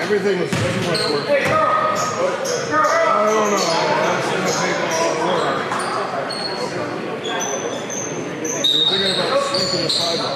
Everything was too much work. I don't know. That's going to take a lot of work. You were thinking about sleeping the fiber.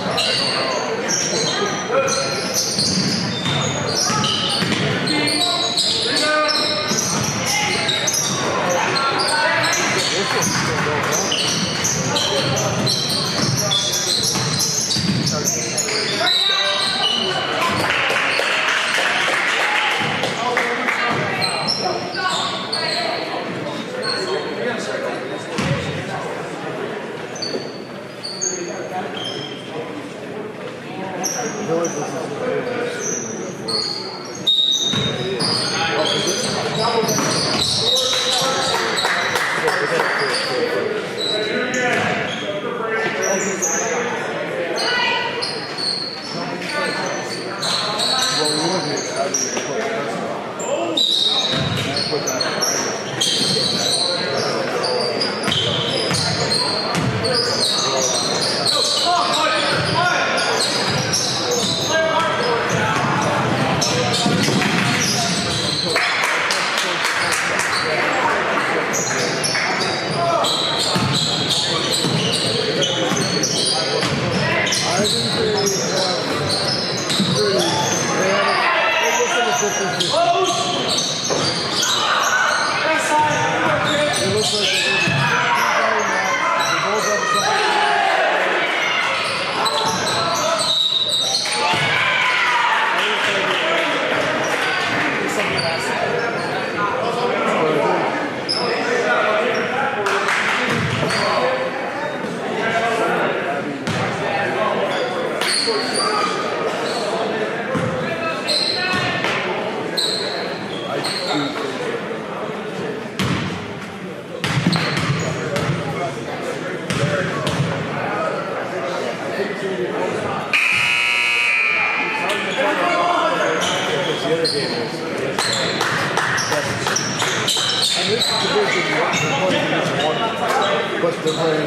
But the way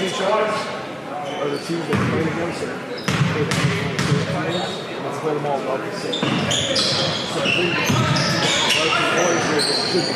each other are the teams that play against it. Let's play them all about the same. So I think the boys here should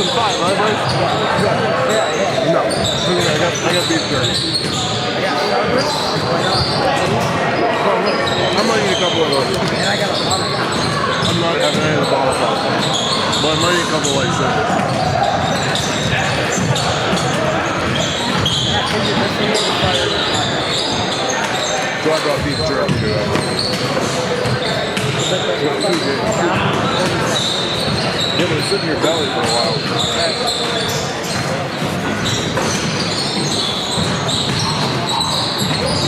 and 5, right, Bryce? Yeah. No. I got beef jerky. Oh, look. I might eat a couple of those. And I got a lot of I'm not having any of the bottle sauce. But I might eat a couple of light cinnamon. So I brought beef jerky today. Yeah, but it's sitting in your belly for a while.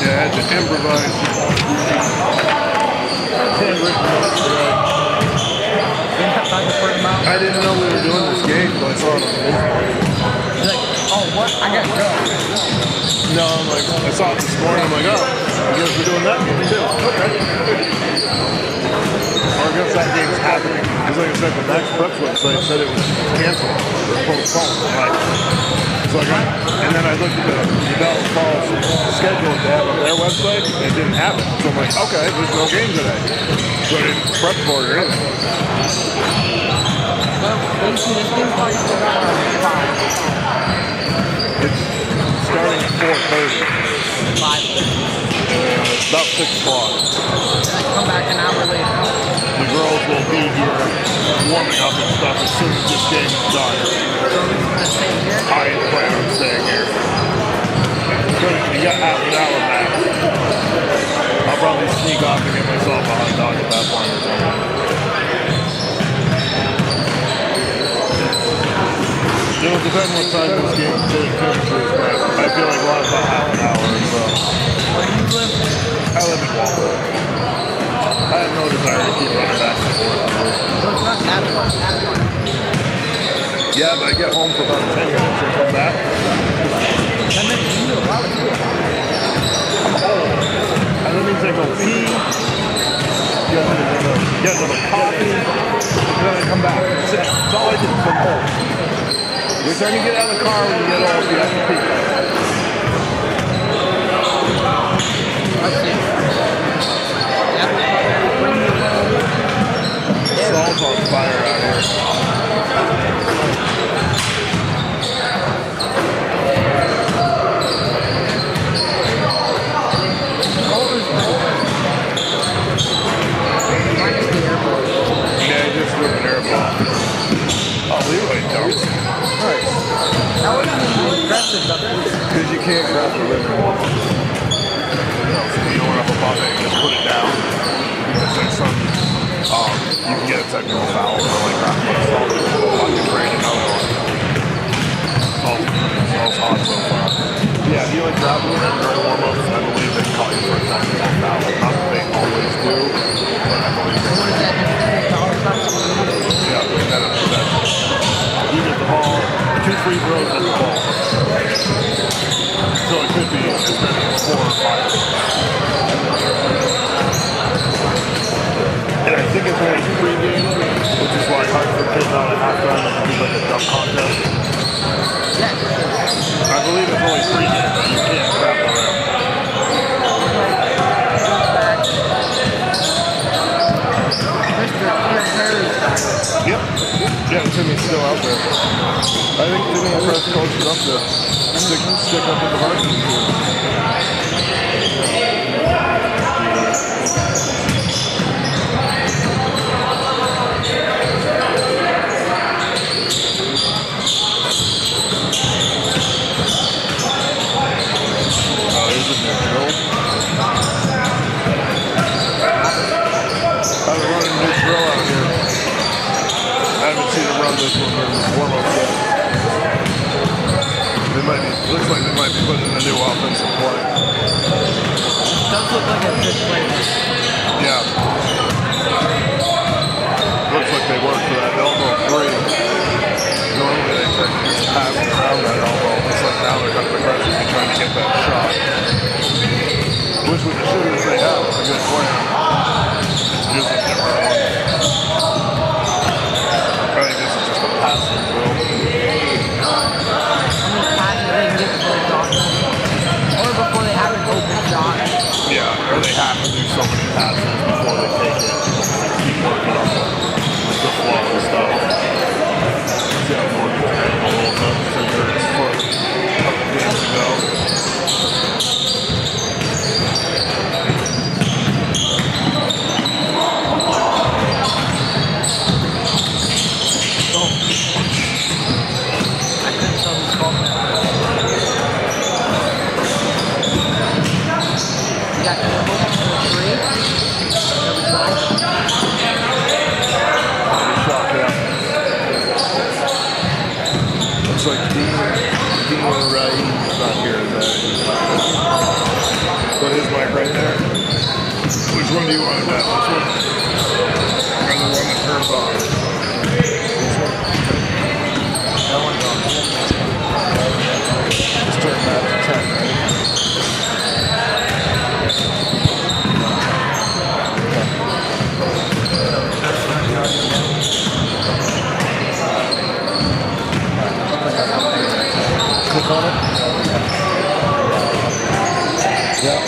Yeah, I had to improvise. Handwritten notes today. I didn't know we were doing this game, so I saw it on Instagram. Oh, what? I gotta go. No, I'm like, I saw it this morning. I'm like, oh, I guess we're doing that game too. Okay. Or I guess that game's happening. Because like I said, the Max Preps website said it was canceled. It was postponed. Like, so and then I looked at the Dallas Falls schedule they have on their website, and it didn't happen. So I'm like, okay, there's no game today. So I didn't prep for it or anything. Well, basically, this game's probably still got It's starting at 4:30. 5:30. It's about 6 o'clock. Then I come back an hour later. The girls will be here warming up and stuff as soon as this game is done. So we're gonna stay here. I plan on staying here. You got half an hour max. I'll probably sneak off and get myself a hot dog at that point or something. It'll depend what time this game finishes, but I feel like we'll have about half an hour or so. Where do you live? I live in Walmart. I have no desire to keep running back and forth. So it's not that far. Yeah, but I get home for about 10 minutes and come back. 10 minutes, you do a lot of food. I'm old. And that means I go pee, get another coffee, and then I come back. That's it. That's all I do. I'm old. Every time you get out of the car when you get old, you have to pee. I see. Yeah. Bring you home. It's all on fire out here. Yeah, I just threw an airball. Oh, Leroy don't. Nice. That wasn't even impressive, Because you can't grab the rim. So you don't have a bucket, you just put it down. Because there's some, you can get a technical foul for like that. Fucking great, another one. Smells hot so far. Yeah, if you like grab the rim during warm-ups, I believe they call you for a technical foul. Not that they always do, but I believe they do. Yeah, you get the ball, 2 free throws and the ball. So it could be as many as 4 or 5. And I think it's only pregame, which is why Hartford came out at halftime and do like a dunk contest. I believe it's only pregame, but you can't grab the rim. Yep. Yeah, Timmy's still out there. I think Timmy and press coach enough to stick up with the varsity team. Oh, there's a new drill. I was running a new drill out here. I haven't seen them run this one in warm-up yet. Looks like they might be putting in a new offensive play. Does look like a good play. Yeah. Looks like they worked for that elbow 3. Normally they try to just pass around that elbow. Looks like now they're kind of aggressively trying to get that shot. Which would assume that they have a good plan. It's just a different one. I think this is just a passing drill. Or before they have an open shot. Yeah, or they have to do so many passes before they take it. Keep working on the flow and stuff. See how it works. one do you want to bet? Which one? Or the one that turns off? This one? That one's on. Just turn that to 10, right? Click on it. Yeah.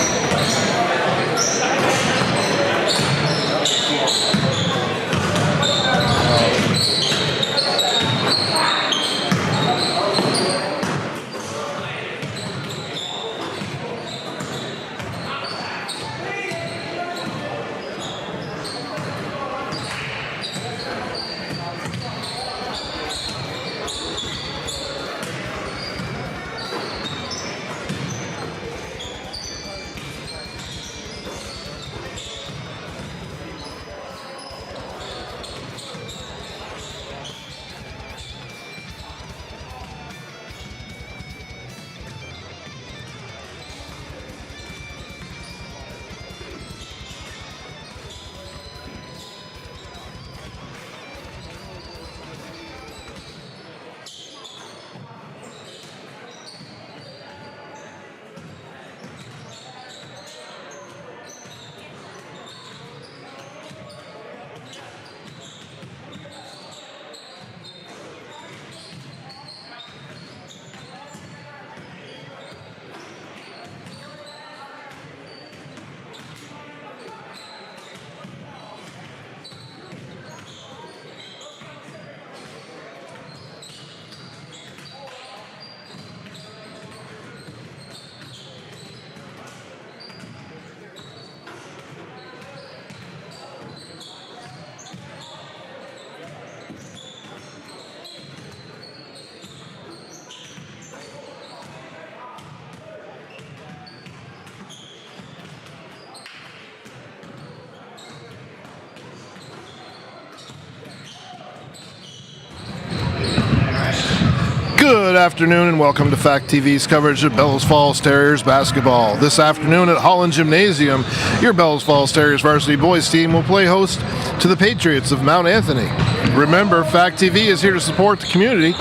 Good afternoon and welcome to Fact TV's coverage of Bellows Falls Terriers basketball. This afternoon at Holland Gymnasium, your Bellows Falls Terriers varsity boys team will play host to the Patriots of Mount Anthony. Remember, Fact TV is here to support the community.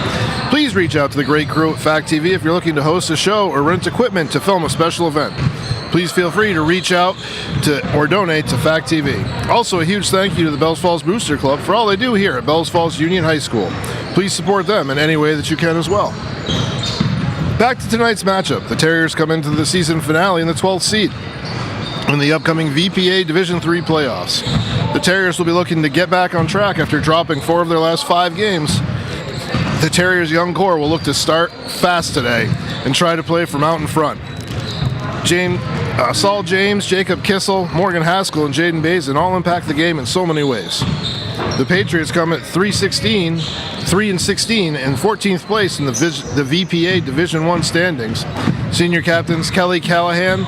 Please reach out to the great crew at Fact TV if you're looking to host a show or rent equipment to film a special event. Please feel free to reach out to or donate to Fact TV. Also, a huge thank you to the Bellows Falls Booster Club for all they do here at Bellows Falls Union High School. Please support them in any way that you can as well. Back to tonight's matchup. The Terriers come into the season finale in the 12th seed in the upcoming VPA Division III playoffs. The Terriers will be looking to get back on track after dropping 4 of their last 5 games. The Terriers' young core will look to start fast today and try to play from out in front. Saul James, Jacob Kissel, Morgan Haskell, and Jaden Bazin all impact the game in so many ways. The Patriots come at 3-16 and 14th place in the VPA Division I standings. Senior captains Kelly Callahan,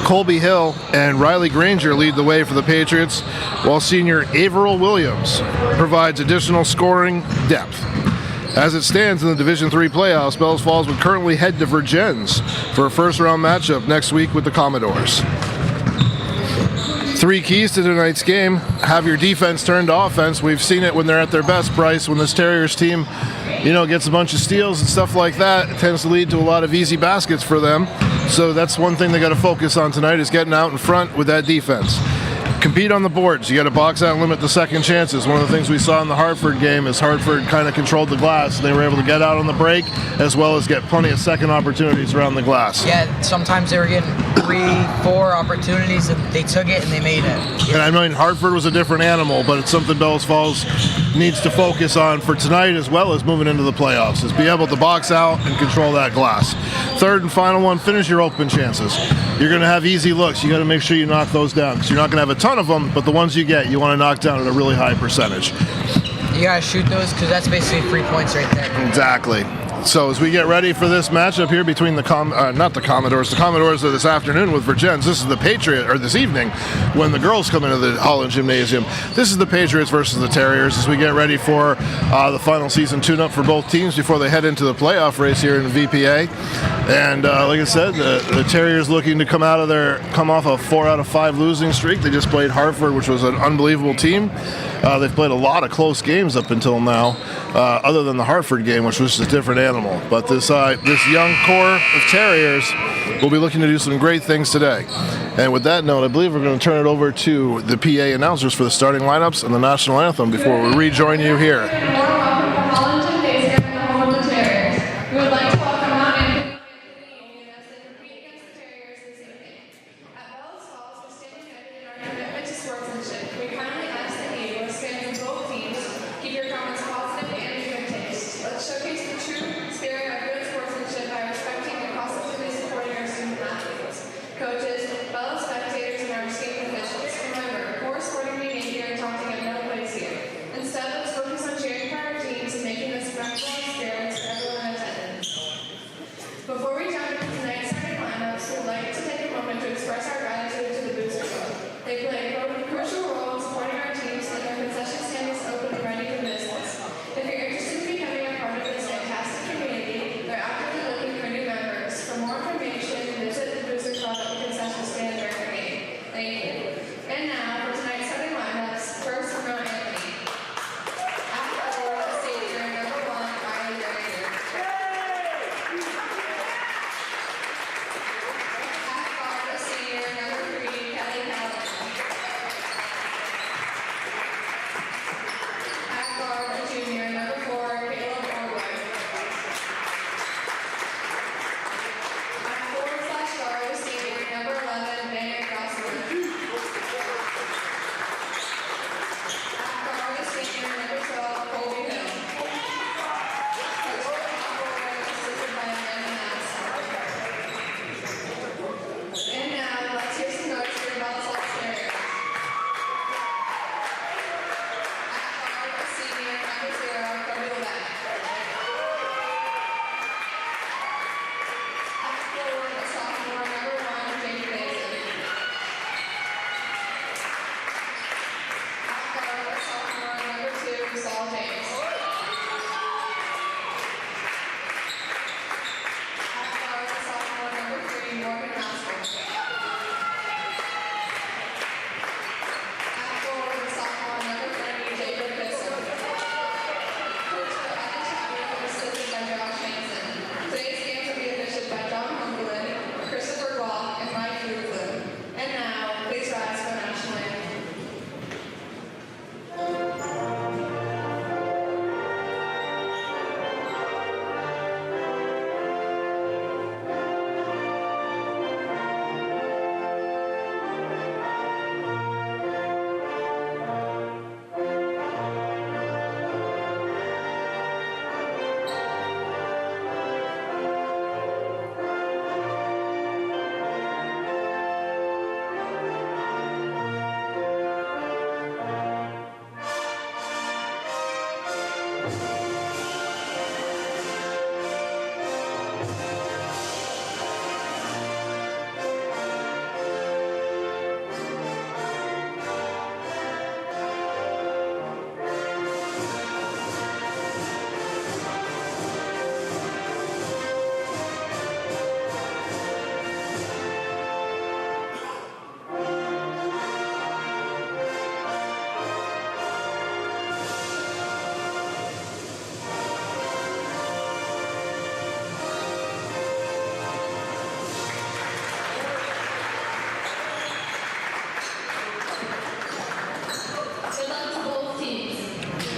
Colby Hill, and Riley Granger lead the way for the Patriots, while senior Averill Williams provides additional scoring depth. As it stands in the Division III playoffs, Bellows Falls would currently head to Vergennes for a first-round matchup next week with the Commodores. 3 keys to tonight's game: have your defense turn to offense. We've seen it when they're at their best, Bryce. When this Terriers team, gets a bunch of steals and stuff like that, it tends to lead to a lot of easy baskets for them. So that's one thing they got to focus on tonight, is getting out in front with that defense. Compete on the boards. You got to box out and limit the second chances. One of the things we saw in the Hartford game is Hartford kind of controlled the glass. They were able to get out on the break as well as get plenty of second opportunities around the glass. Yeah, sometimes they were getting 3-4 opportunities and they took it and they made it. And I mean, Hartford was a different animal, but it's something Bellows Falls needs to focus on for tonight as well as moving into the playoffs, is be able to box out and control that glass. Third and final one, finish your open chances. You're going to have easy looks. You got to make sure you knock those down, because you're not going to have a ton of them, but the ones you get, you want to knock down at a really high percentage. You got to shoot those, because that's basically 3 points right there. Exactly. So as we get ready for this matchup here between the Commodores are this afternoon with Virgins. This is the Patriot, or this evening, when the girls come into the Holland Gymnasium. This is the Patriots versus the Terriers as we get ready for the final season tune-up for both teams before they head into the playoff race here in VPA. And like I said, the Terriers looking to come off a 4 out of 5 losing streak. They just played Hartford, which was an unbelievable team. They've played a lot of close games up until now, other than the Hartford game, which was just a different animal. But this young core of Terriers will be looking to do some great things today. And with that note, I believe we're going to turn it over to the PA announcers for the starting lineups and the national anthem before we rejoin you here.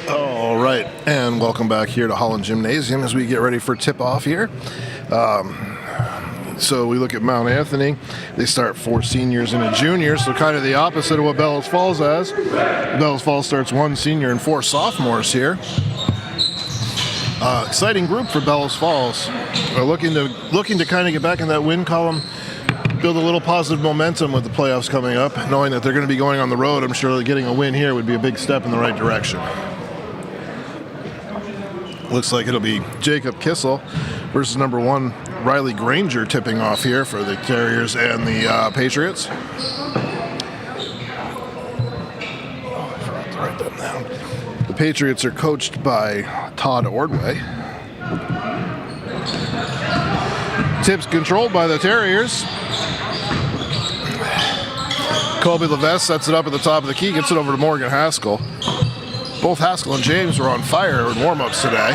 All right, and welcome back here to Holland Gymnasium as we get ready for tip-off here. So we look at Mount Anthony. They start 4 seniors and a junior, so kind of the opposite of what Bellows Falls has. Bellows Falls starts 1 senior and 4 sophomores here. Exciting group for Bellows Falls. They're looking to kind of get back in that win column, build a little positive momentum with the playoffs coming up, knowing that they're going to be going on the road. I'm sure that getting a win here would be a big step in the right direction. Looks like it'll be Jacob Kissel versus number 1 Riley Granger tipping off here for the Terriers and the Patriots. I forgot to write that down. The Patriots are coached by Todd Ordway. Tips controlled by the Terriers. Colby Levesque sets it up at the top of the key, gets it over to Morgan Haskell. Both Haskell and James were on fire in warm-ups today.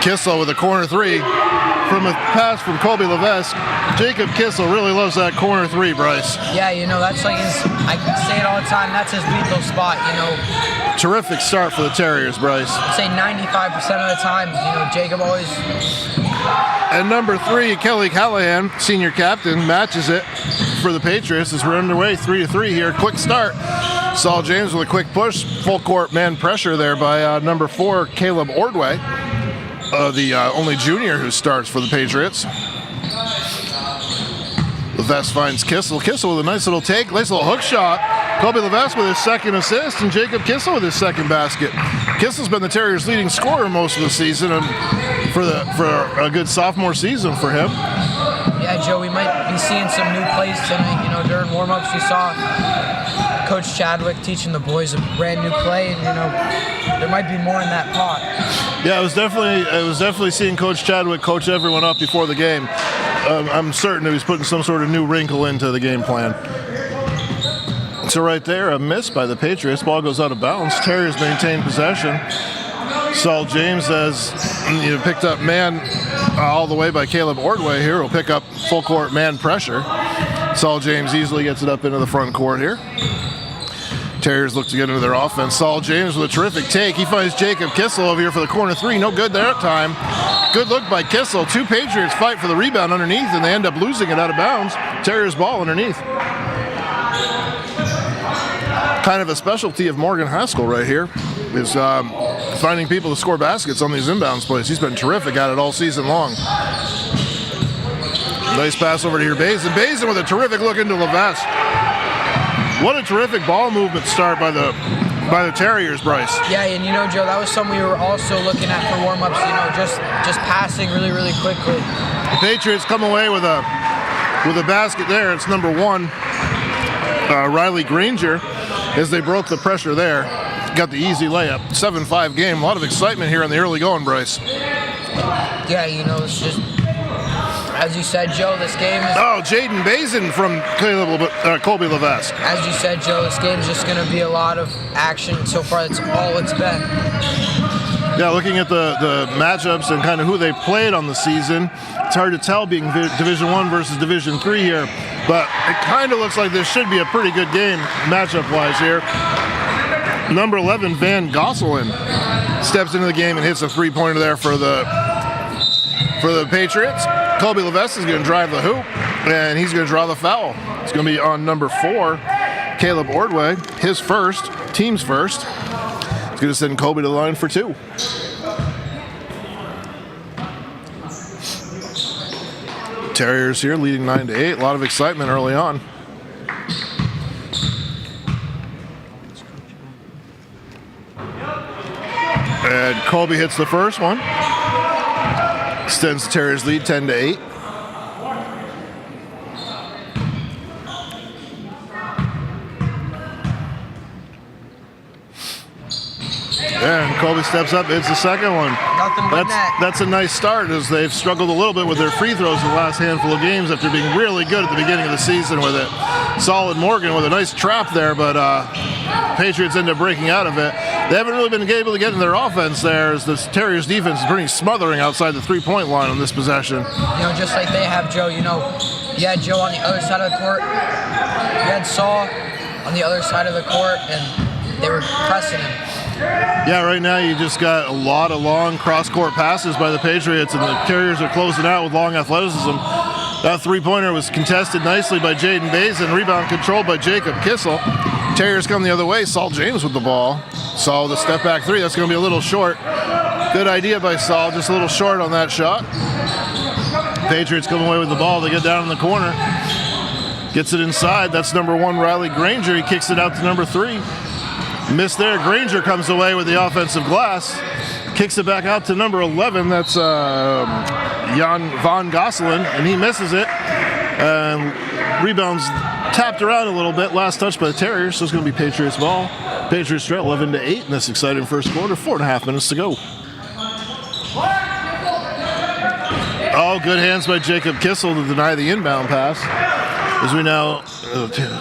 Kissel with a corner 3 from a pass from Colby Levesque. Jacob Kissel really loves that corner 3, Bryce. Yeah, that's like his, I say it all the time, that's his lethal spot, Terrific start for the Terriers, Bryce. I'd say 95% of the time, Jacob always... And number 3, Kelly Callahan, senior captain, matches it for the Patriots as we're underway 3-3 here. Quick start. Saul James with a quick push. Full court man pressure there by number 4, Caleb Ordway, the only junior who starts for the Patriots. Levesque finds Kissel. Kissel with a nice little take, nice little hook shot. Colby Levesque with his second assist, and Jacob Kissel with his second basket. Kissel's been the Terriers' leading scorer most of the season, and for a good sophomore season for him. Yeah, Joe, we might be seeing some new plays tonight. During warm-ups, we saw Coach Chadwick teaching the boys a brand new play, and there might be more in that pot. Yeah, it was definitely seeing Coach Chadwick coach everyone up before the game. I'm certain that he's putting some sort of new wrinkle into the game plan. So right there, a miss by the Patriots. Ball goes out of bounds. Terriers maintain possession. Saul James has picked up man all the way by Caleb Ordway here. Will pick up full court man pressure. Saul James easily gets it up into the front court here. Terriers look to get into their offense. Saul James with a terrific take. He finds Jacob Kissel over here for the corner 3. No good there at time. Good look by Kissel. 2 Patriots fight for the rebound underneath, and they end up losing it out of bounds. Terriers ball underneath. Kind of a specialty of Morgan Haskell right here is finding people to score baskets on these inbounds plays. He's been terrific at it all season long. Nice pass over to here, Bazin. Bazin with a terrific look into Levesque. What a terrific ball movement start by the Terriers, Bryce. Yeah, and Joe, that was something we were also looking at for warm-ups. Just passing really, really quickly. The Patriots come away with a basket there. It's number 1, Riley Granger, as they broke the pressure there. Got the easy layup. 7-5 game. A lot of excitement here in the early going, Bryce. Yeah, it's just, as you said, Joe, this game is... Oh, Jaden Bazin from Colby Levesque. As you said, Joe, this game is just going to be a lot of action. So far, that's all it's been. Yeah, looking at the matchups and kind of who they played on the season, it's hard to tell being Division I versus Division III here, but it kind of looks like this should be a pretty good game matchup-wise here. Number 11, Van Gosselin, steps into the game and hits a three-pointer there for the Patriots. Colby Levesque is going to drive the hoop, and he's going to draw the foul. It's going to be on number 4, Caleb Ordway, his first, team's first. It's going to send Colby to the line for 2. Terriers here leading 9-8. A lot of excitement early on. And Colby hits the first one. Extends the Terriers lead 10-8. And Colby steps up, hits the second one. Nothing but net. That's a nice start, as they've struggled a little bit with their free throws in the last handful of games after being really good at the beginning of the season with it. Solid Morgan with a nice trap there, but Patriots end up breaking out of it. They haven't really been able to get in their offense there, as the Terriers defense is pretty smothering outside the three-point line on this possession. Just like they have, Joe, you had Joe on the other side of the court, you had Saul on the other side of the court, and they were pressing him. Yeah, right now you just got a lot of long cross-court passes by the Patriots, and the Terriers are closing out with long athleticism. That three-pointer was contested nicely by Jaden Bazin, rebound controlled by Jacob Kissel. Terriers come the other way. Saul James with the ball. Saul with a step-back three. That's going to be a little short. Good idea by Saul, just a little short on that shot. Patriots come away with the ball. They get down in the corner. Gets it inside. That's number 1, Riley Granger. He kicks it out to number 3. Miss there. Granger comes away with the offensive glass. Kicks it back out to number 11. That's Jan von Gosselin, and he misses it. Rebounds tapped around a little bit. Last touch by the Terriers, so it's going to be Patriots ball. Patriots trail 11-8 in this exciting first quarter. 4.5 minutes to go. Oh, good hands by Jacob Kissel to deny the inbound pass. As we know,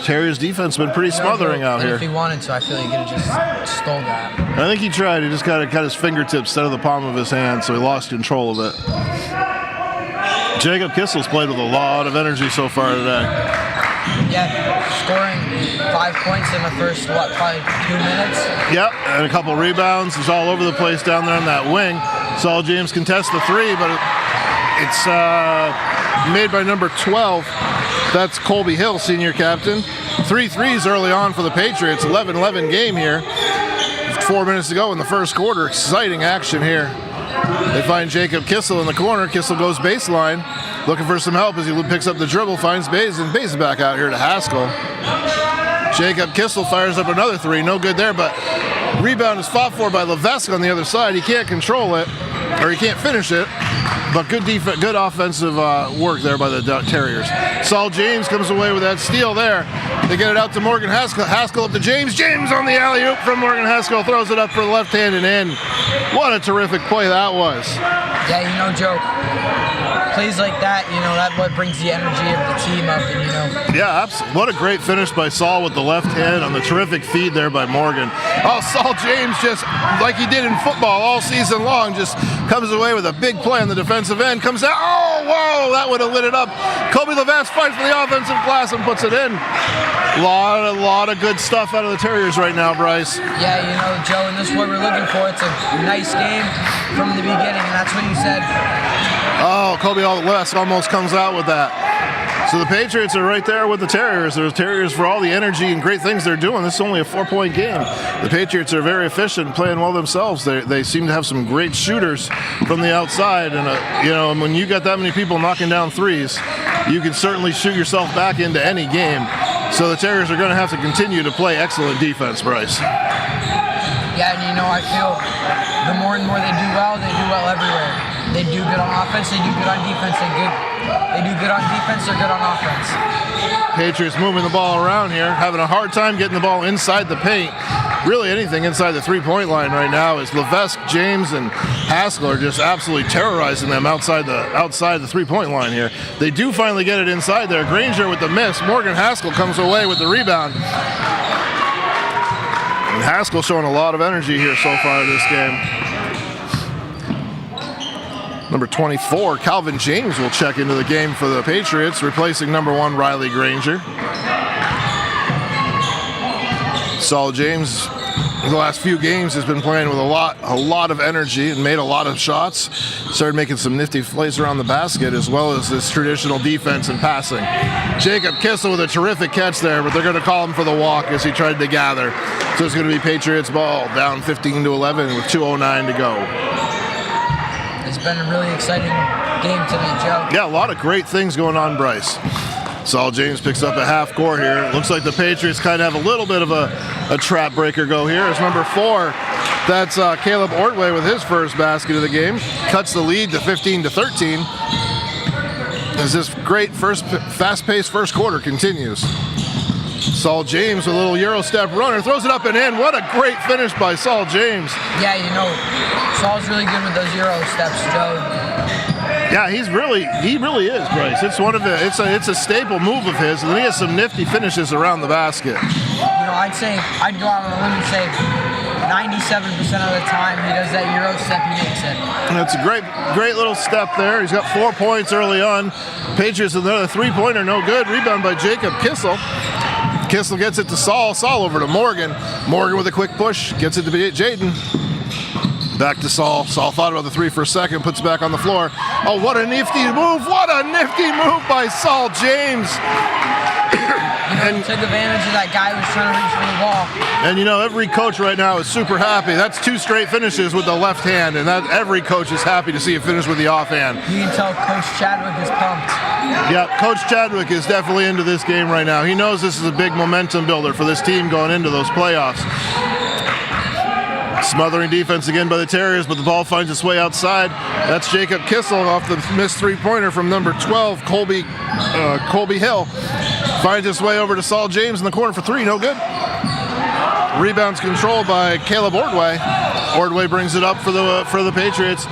Terriers defense has been pretty smothering out here. If he wanted to, I feel like he could have just stole that. I think he tried. He just got his fingertips instead of the palm of his hand, so he lost control of it. Jacob Kissel's played with a lot of energy so far today. Yeah, scoring 5 points in the first, probably 2 minutes? Yep, and a couple rebounds. He's all over the place down there on that wing. Saul James contests the three, but it's made by number 12. That's Colby Hill, senior captain. 3 threes early on for the Patriots. 11-11 game here. 4 minutes to go in the first quarter. Exciting action here. They find Jacob Kissel in the corner. Kissel goes baseline, looking for some help as he picks up the dribble, finds Bays, and Bays is back out here to Haskell. Jacob Kissel fires up another three. No good there, but rebound is fought for by Levesque on the other side. He can't control it, or he can't finish it. But good good offensive work there by the Terriers. Saul James comes away with that steal there. They get it out to Morgan Haskell. Haskell up to James. James on the alley-oop from Morgan Haskell. Throws it up for the left hand and in. What a terrific play that was. Yeah, Joe, plays like that, that's what brings the energy of the team up. And, Yeah, absolutely. What a great finish by Saul with the left hand on the terrific feed there by Morgan. Oh, Saul James, just like he did in football all season long, just comes away with a big play on the defensive end. Comes out. Oh, whoa, that would have lit it up. Kobe Levesque fights for the offensive glass and puts it in. A lot of good stuff out of the Terriers right now, Bryce. Yeah, Joe, and this is what we're looking for. It's a nice game from the beginning, and that's what you said. Oh, Kobe Levesque almost comes out with that. So the Patriots are right there with the Terriers. There's Terriers for all the energy and great things they're doing. This is only a 4-point game. The Patriots are very efficient, playing well themselves. They seem to have some great shooters from the outside. And, when you got that many people knocking down threes, you can certainly shoot yourself back into any game. So the Terriers are going to have to continue to play excellent defense, Bryce. Yeah, and I feel the more and more they do well everywhere. They do good on offense, they do good on defense, they do good on defense, they're good on offense. Patriots moving the ball around here, having a hard time getting the ball inside the paint. Really anything inside the three-point line right now is Levesque, James, and Haskell are just absolutely terrorizing them outside the three-point line here. They do finally get it inside there. Granger with the miss. Morgan Haskell comes away with the rebound. And Haskell showing a lot of energy here so far in this game. Number 24, Calvin James will check into the game for the Patriots, replacing number 1, Riley Granger. Saul James, in the last few games, has been playing with a lot of energy and made a lot of shots. Started making some nifty plays around the basket, as well as this traditional defense and passing. Jacob Kissel with a terrific catch there, but they're going to call him for the walk as he tried to gather. So it's going to be Patriots ball, down 15-11 with 2:09 to go. It's been a really exciting game tonight, Joe. Yeah, a lot of great things going on, Bryce. Saul James picks up a half court here. Looks like the Patriots kind of have a little bit of a trap breaker go here. It's number 4. That's Caleb Ortway with his first basket of the game. Cuts the lead to 15-13. As this great fast-paced first quarter continues. Saul James with a little Euro step runner. Throws it up and in. What a great finish by Saul James. Yeah, Saul's really good with those Euro steps, Joe. Yeah, he really is, Bryce. It's it's a staple move of his, and then he has some nifty finishes around the basket. I'd go out on a limb and say 97% of the time he does that Euro step, he makes it. And it's a great little step there. He's got 4 points early on. Patriots another three-pointer, no good. Rebound by Jacob Kissel. Kissel gets it to Saul. Saul over to Morgan. Morgan with a quick push, gets it to Jaden. Back to Saul. Saul thought about the three for a second, puts it back on the floor. Oh, what a nifty move. What a nifty move by Saul James. And took advantage of that guy who was trying to reach for the ball. And every coach right now is super happy. That's 2 straight finishes with the left hand, and every coach is happy to see a finish with the offhand. You can tell Coach Chadwick is pumped. Yeah, Coach Chadwick is definitely into this game right now. He knows this is a big momentum builder for this team going into those playoffs. Smothering defense again by the Terriers, but the ball finds its way outside. That's Jacob Kissel off the missed three-pointer from number 12, Colby Hill. Finds its way over to Saul James in the corner for three, no good. Rebounds controlled by Caleb Ordway. Ordway brings it up for the Patriots.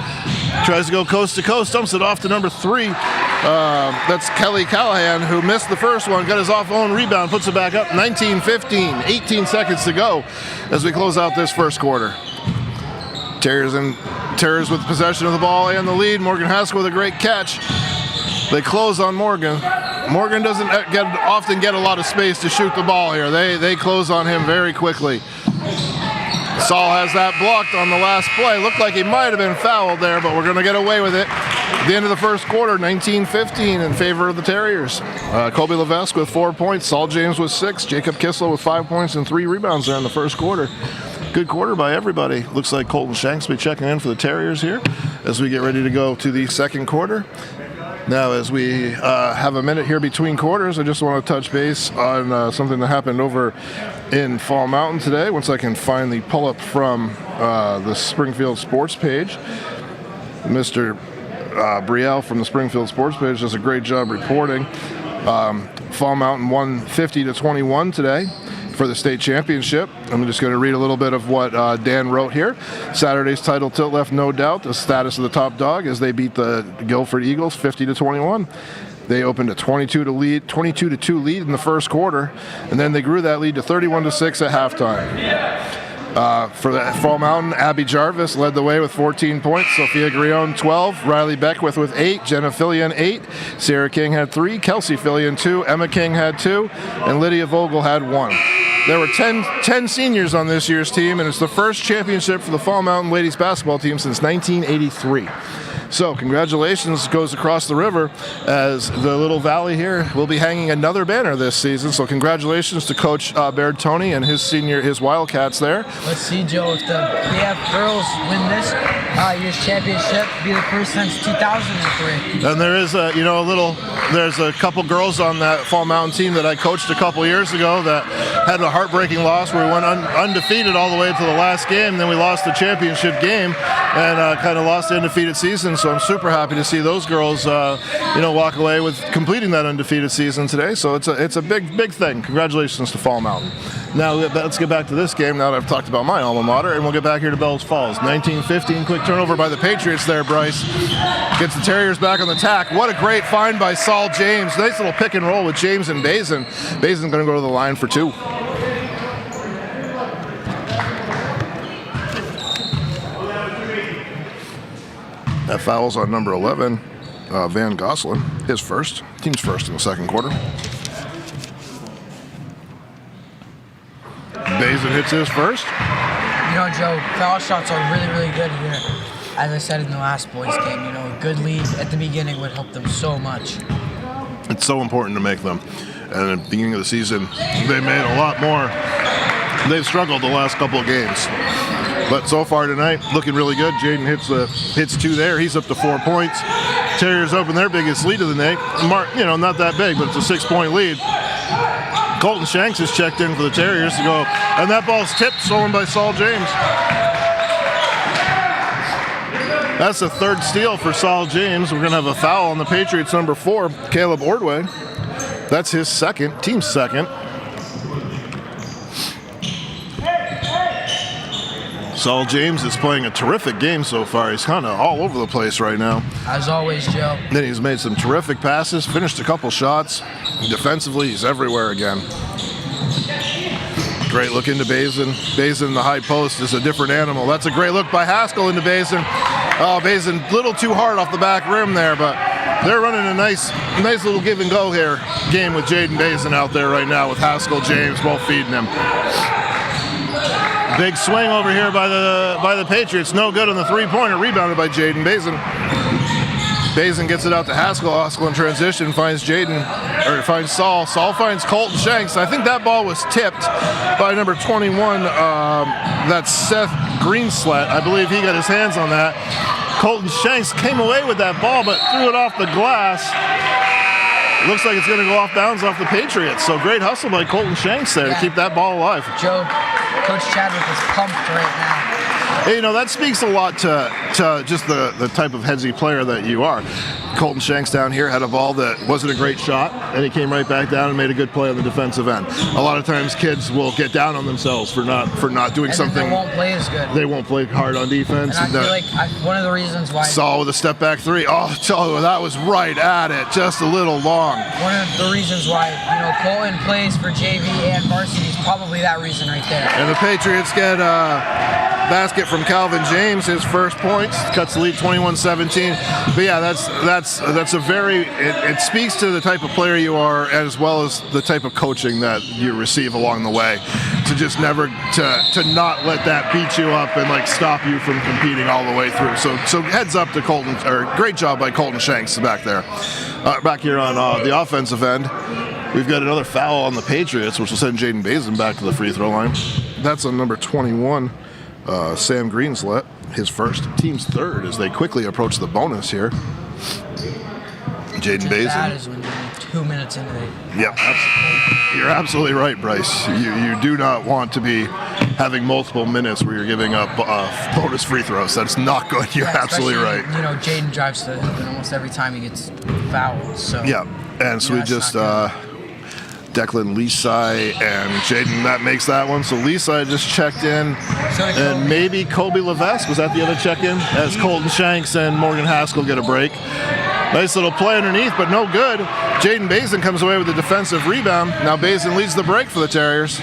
Tries to go coast to coast, dumps it off to number 3. That's Kelly Callahan, who missed the first one, got his own rebound, puts it back up. 19-15, 18 seconds to go as we close out this first quarter. Terriers with possession of the ball and the lead. Morgan Haskell with a great catch. They close on Morgan. Morgan doesn't often get a lot of space to shoot the ball here. They close on him very quickly. Saul has that blocked on the last play. Looked like he might have been fouled there, but we're going to get away with it. At the end of the first quarter, 19-15 in favor of the Terriers. Kobe Levesque with 4 points. Saul James with 6. Jacob Kissel with 5 points and 3 rebounds there in the first quarter. Good quarter by everybody. Looks like Colton Shanks will be checking in for the Terriers here as we get ready to go to the second quarter. Now, as we have a minute here between quarters, I just want to touch base on something that happened over in Fall Mountain today. Once I can find the pull-up from the Springfield Sports page, Mr. Brielle from the Springfield Sports page does a great job reporting. Fall Mountain won 50-21 today for the state championship. I'm just going to read a little bit of what Dan wrote here. Saturday's title tilt left no doubt the status of the top dog as they beat the Guilford Eagles 50-21. They opened a 22-2 lead in the first quarter, and then they grew that lead to 31-6 at halftime. For the Fall Mountain, Abby Jarvis led the way with 14 points. Sophia Grione 12, Riley Beckwith with 8, Jenna Fillion 8, Sarah King had 3, Kelsey Fillion 2, Emma King had 2, and Lydia Vogel had 1. There were 10 seniors on this year's team, and it's the first championship for the Fall Mountain ladies basketball team since 1983. So congratulations goes across the river as the Little Valley here will be hanging another banner this season. So congratulations to Coach Baird Tony and his Wildcats there. Let's see, Joe, if the BF girls win this year's championship, be the first since 2003. And there is there's a couple girls on that Fall Mountain team that I coached a couple years ago that had a heartbreaking loss where we went undefeated all the way to the last game. Then we lost the championship game and kind of lost the undefeated season. So I'm super happy to see those girls, walk away with completing that undefeated season today. So it's a big thing. Congratulations to Fall Mountain. Now let's get back to this game now that I've talked about my alma mater, and we'll get back here to Bells Falls. 19-15, quick turnover by the Patriots there, Bryce. Gets the Terriers back on the tack. What a great find by Saul James. Nice little pick and roll with James and Bazin. Bazin's going to go to the line for 2. That foul's on number 11, Van Gosselin, his first. Team's first in the second quarter. Bazin hits his first. Joe, foul shots are really, really good here. As I said in the last boys game, a good lead at the beginning would help them so much. It's so important to make them. And at the beginning of the season, they made a lot more. They've struggled the last couple of games. But so far tonight, looking really good. Jaden hits 2 there. He's up to 4 points. Terriers open their biggest lead of the night. Not that big, but it's a 6-point lead. Colton Shanks has checked in for the Terriers to go, and that ball's tipped, stolen by Saul James. That's the third steal for Saul James. We're going to have a foul on the Patriots, number 4, Caleb Ordway. That's his second, team's second. Saul James is playing a terrific game so far. He's kind of all over the place right now. As always, Joe. Then he's made some terrific passes, finished a couple shots. Defensively, he's everywhere again. Great look into Bazin. Bazin in the high post is a different animal. That's a great look by Haskell into Bazin. Oh, Bazin a little too hard off the back rim there, but they're running a nice little give and go here game with Jaden Bazin out there right now with Haskell, James both feeding him. Big swing over here by the Patriots. No good on the three-pointer. Rebounded by Jaden Bazin. Bazin gets it out to Haskell. Haskell in transition finds Saul. Saul finds Colton Shanks. I think that ball was tipped by number 21. That's Seth Greenslet. I believe he got his hands on that. Colton Shanks came away with that ball, but threw it off the glass. Looks like it's going to go off bounds off the Patriots. So great hustle by Colton Shanks there to keep that ball alive. Joe, Coach Chadwick is pumped right now. Hey, that speaks a lot to just the type of headsy player that you are. Colton Shanks down here had a ball that wasn't a great shot, and he came right back down and made a good play on the defensive end. A lot of times kids will get down on themselves for not doing something. They won't play as good. They won't play hard on defense. And I feel like one of the reasons why Saul with a step back three. Oh, that was right at it, just a little long. One of the reasons why Colton plays for JV and varsity is probably that reason right there. And the Patriots get basket from Calvin James, his first points, cuts the lead 21-17. But yeah, that's a very, it speaks to the type of player you are, as well as the type of coaching that you receive along the way, to just never to not let that beat you up and stop you from competing all the way through. So heads up to Colton, or great job by Colton Shanks back there. Back here on the offensive end, we've got another foul on the Patriots, which will send Jaden Bazin back to the free throw line. That's on number 21. Sam Greenslet, his first, team's third, as they quickly approach the bonus here. Jaden Bazin. That is when you're 2 minutes into it. Yep, you're absolutely right, Bryce. You do not want to be having multiple minutes where you're giving up bonus free throws. That's not good. You're absolutely right. Jaden drives to almost every time he gets fouled. So yeah, and so we just Declan Lisai and Jaden, that makes that one. So Lisai just checked in, and maybe Kobe Levesque, was that the other check-in? As Colton Shanks and Morgan Haskell get a break. Nice little play underneath, but no good. Jaden Bazin comes away with a defensive rebound. Now Bazin leads the break for the Terriers.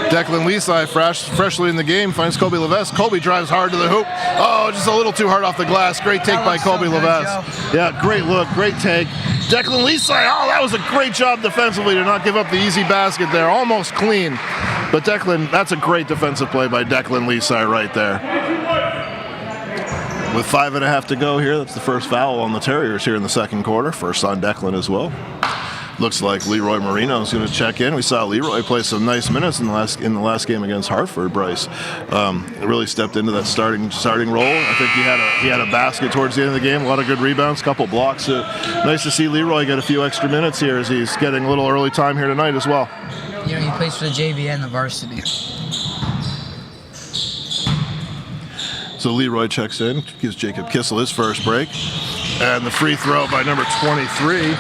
Declan Lisai, freshly in the game, finds Kobe Levesque. Kobe drives hard to the hoop. Oh, just a little too hard off the glass. Great take by Kobe Levesque. Yeah, great look, great take. Declan Lisai, that was a great job defensively to not give up the easy basket there. Almost clean. But Declan, that's a great defensive play by Declan Lisai right there. With 5.5 to go here, that's the first foul on the Terriers here in the second quarter. First on Declan as well. Looks like Leroy Marino is going to check in. We saw Leroy play some nice minutes in the last game against Hartford. Bryce really stepped into that starting role. I think he had a basket towards the end of the game. A lot of good rebounds, couple blocks. Nice to see Leroy get a few extra minutes here, as he's getting a little early time here tonight as well. He plays for the JV and the varsity. So Leroy checks in, gives Jacob Kissel his first break. And the free throw by number 23.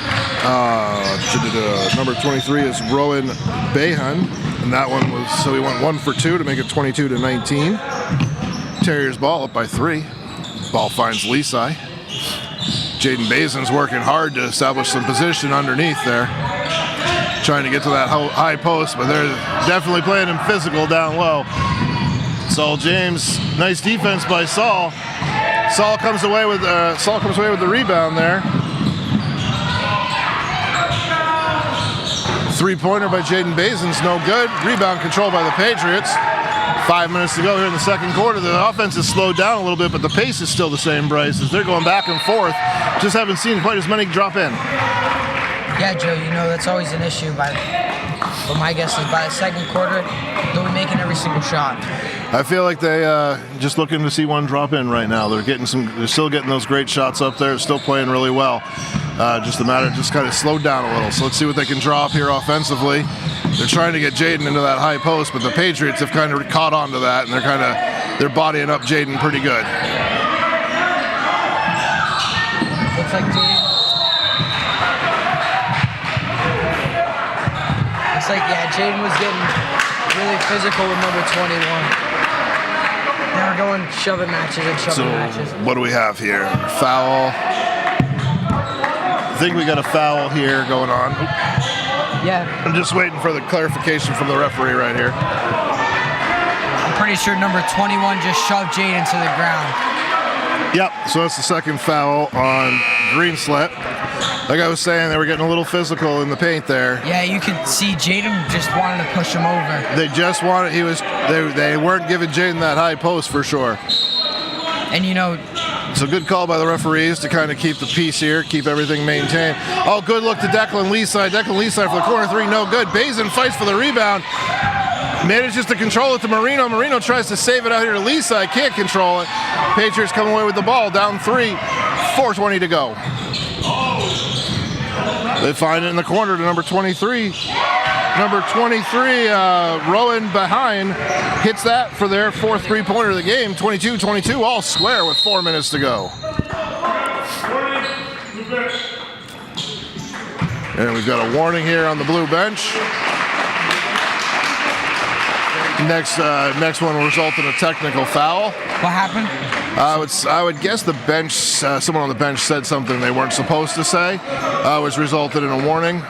Number 23 is Rowan Behan. And that one was, so he went 1 for 2 to make it 22-19. Terriers ball up by 3. Ball finds Lisai. Jaden Bazin's working hard to establish some position underneath there. Trying to get to that high post, but they're definitely playing him physical down low. Saul James, nice defense by Saul. Saul comes away with the rebound there. Three-pointer by Jaden Bazin's no good. Rebound control by the Patriots. 5 minutes to go here in the second quarter. The offense has slowed down a little bit, but the pace is still the same, Bryce, as they're going back and forth. Just haven't seen quite as many drop in. Yeah, Joe, that's always an issue. But my guess is by the second quarter, they'll be making every single shot. I feel like they just looking to see one drop in right now. They're still getting those great shots up there. Still playing really well. Just a matter of just kind of slowed down a little. So let's see what they can draw up here offensively. They're trying to get Jaden into that high post, but the Patriots have kind of caught on to that, and they're bodying up Jaden pretty good. Looks like Jaden. Jaden was getting really physical with number 21. They were going shoving matches. So what do we have here? Foul. I think we got a foul here going on. Yeah. I'm just waiting for the clarification from the referee right here. I'm pretty sure number 21 just shoved Jaden to the ground. Yep, so that's the second foul on Greenslet. Like I was saying, they were getting a little physical in the paint there. Yeah, you could see Jaden just wanted to push him over. They just wanted, they weren't giving Jaden that high post for sure. And so good call by the referees to kind of keep the peace here, keep everything maintained. Oh, good look to Declan Lisai. Declan Lisai for the corner three, no good. Bazin fights for the rebound. Manages to control it to Marino. Marino tries to save it out here to Lisai. Can't control it. Patriots come away with the ball. Down 3. 4:20 to go. They find it in the corner to number 23. Number 23, Rowan behind, hits that for their fourth three-pointer of the game. 22-22, all square with 4 minutes to go. And we've got a warning here on the blue bench. Next one will result in a technical foul. What happened? I would guess the bench, someone on the bench said something they weren't supposed to say, which resulted in a warning,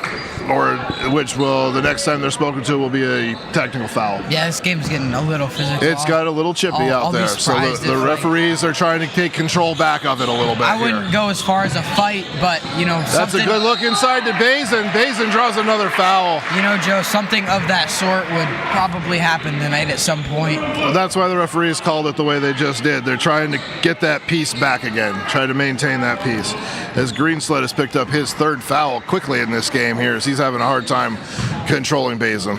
or which will, the next time they're spoken to, will be a technical foul. Yeah, this game's getting a little physical. It's got a little chippy out there, so the referees are trying to take control back of it a little bit. I wouldn't go as far as a fight, but That's a good look inside to Bazin. Bazin draws another foul. Joe, something of that sort would probably happen tonight at some point. Well, that's why the referees called it the way they just did. They're trying to get that piece back again, try to maintain that piece. As Greensled has picked up his third foul quickly in this game here, as he's having a hard time controlling Bazin.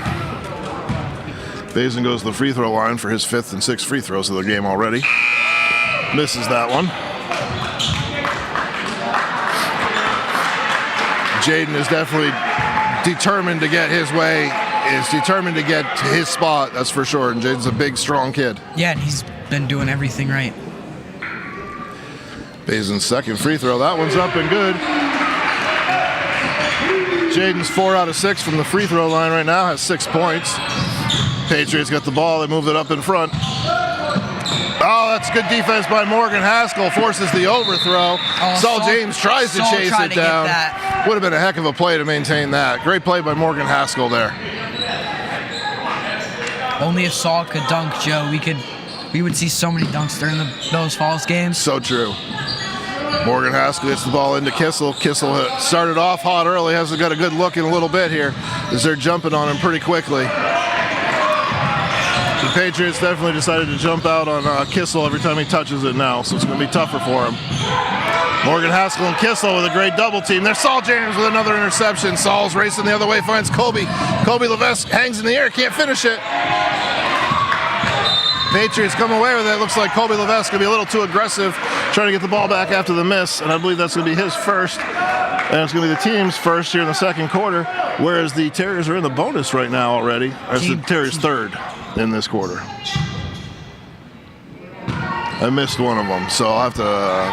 Bazin goes to the free throw line for his fifth and sixth free throws of the game already. Misses that one. Jaden is definitely determined to get his way, is determined to get to his spot, that's for sure. And Jaden's a big, strong kid. Yeah, and he's been doing everything right. Bazin's second free throw. That one's up and good. Jaden's 4 out of 6 from the free throw line right now, has 6 points. Patriots got the ball, they moved it up in front. Oh, that's good defense by Morgan Haskell, forces the overthrow. Saul James tries to chase it down. Would have been a heck of a play to maintain that. Great play by Morgan Haskell there. Only if Saul could dunk, Joe, we would see so many dunks during those Falls games. So true. Morgan Haskell gets the ball into Kissel. Kissel started off hot early, hasn't got a good look in a little bit here, as they're jumping on him pretty quickly. The Patriots definitely decided to jump out on Kissel every time he touches it now, so it's going to be tougher for him. Morgan Haskell and Kissel with a great double team. There's Saul James with another interception. Saul's racing the other way, finds Kobe. Kobe Levesque hangs in the air, can't finish it. Patriots come away with it. Looks like Kobe Levesque going to be a little too aggressive, trying to get the ball back after the miss, and I believe that's going to be his first. And it's going to be the team's first here in the second quarter, whereas the Terriers are in the bonus right now already. That's the Terriers' third in this quarter. I missed one of them, so I'll have to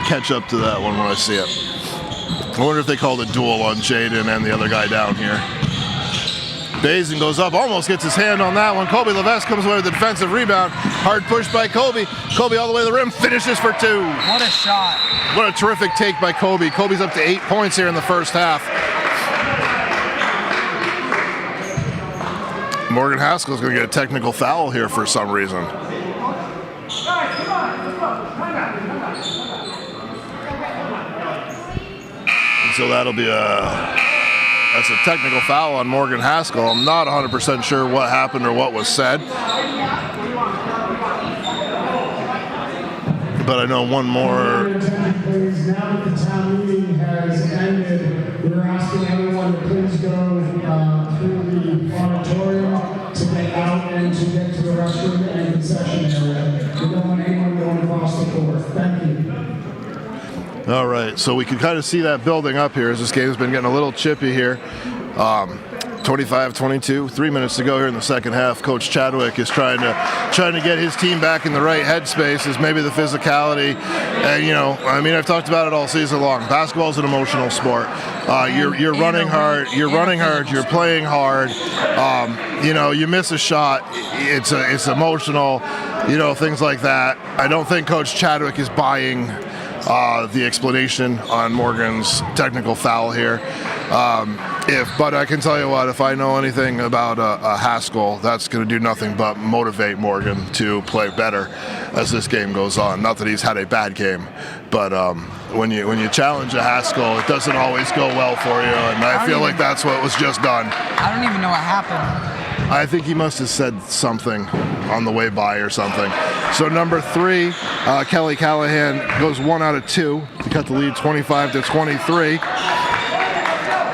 catch up to that one when I see it. I wonder if they called a duel on Jaden and the other guy down here. Bazin goes up, almost gets his hand on that one. Kobe Levesque comes away with the defensive rebound. Hard push by Kobe. Kobe all the way to the rim, finishes for 2. What a shot. What a terrific take by Kobe. Kobe's up to 8 points here in the first half. Morgan Haskell's going to get a technical foul here for some reason. And so that'll be that's a technical foul on Morgan Haskell. I'm not 100% sure what happened or what was said. But I know one more. Now that the town meeting has ended, we're asking everyone to please go through the auditorium to get out and to get to the restroom and concession area. We don't want anyone going across the court. Thank you. All right, so we can kind of see that building up here as this game's been getting a little chippy here. 25-22, 3 minutes to go here in the second half. Coach Chadwick is trying to get his team back in the right headspace, as maybe the physicality. And I've talked about it all season long. Basketball is an emotional sport. You're running hard. You're playing hard. You miss a shot, it's emotional. Things like that. I don't think Coach Chadwick is buying the explanation on Morgan's technical foul here. But I can tell you what, if I know anything about Haskell, that's going to do nothing but motivate Morgan to play better as this game goes on. Not that he's had a bad game, but when you challenge a Haskell, it doesn't always go well for you, and I feel like that's what was just done. I don't even know what happened. I think he must have said something on the way by or something. So number 3, Kelly Callahan goes 1 out of 2 to cut the lead 25-23.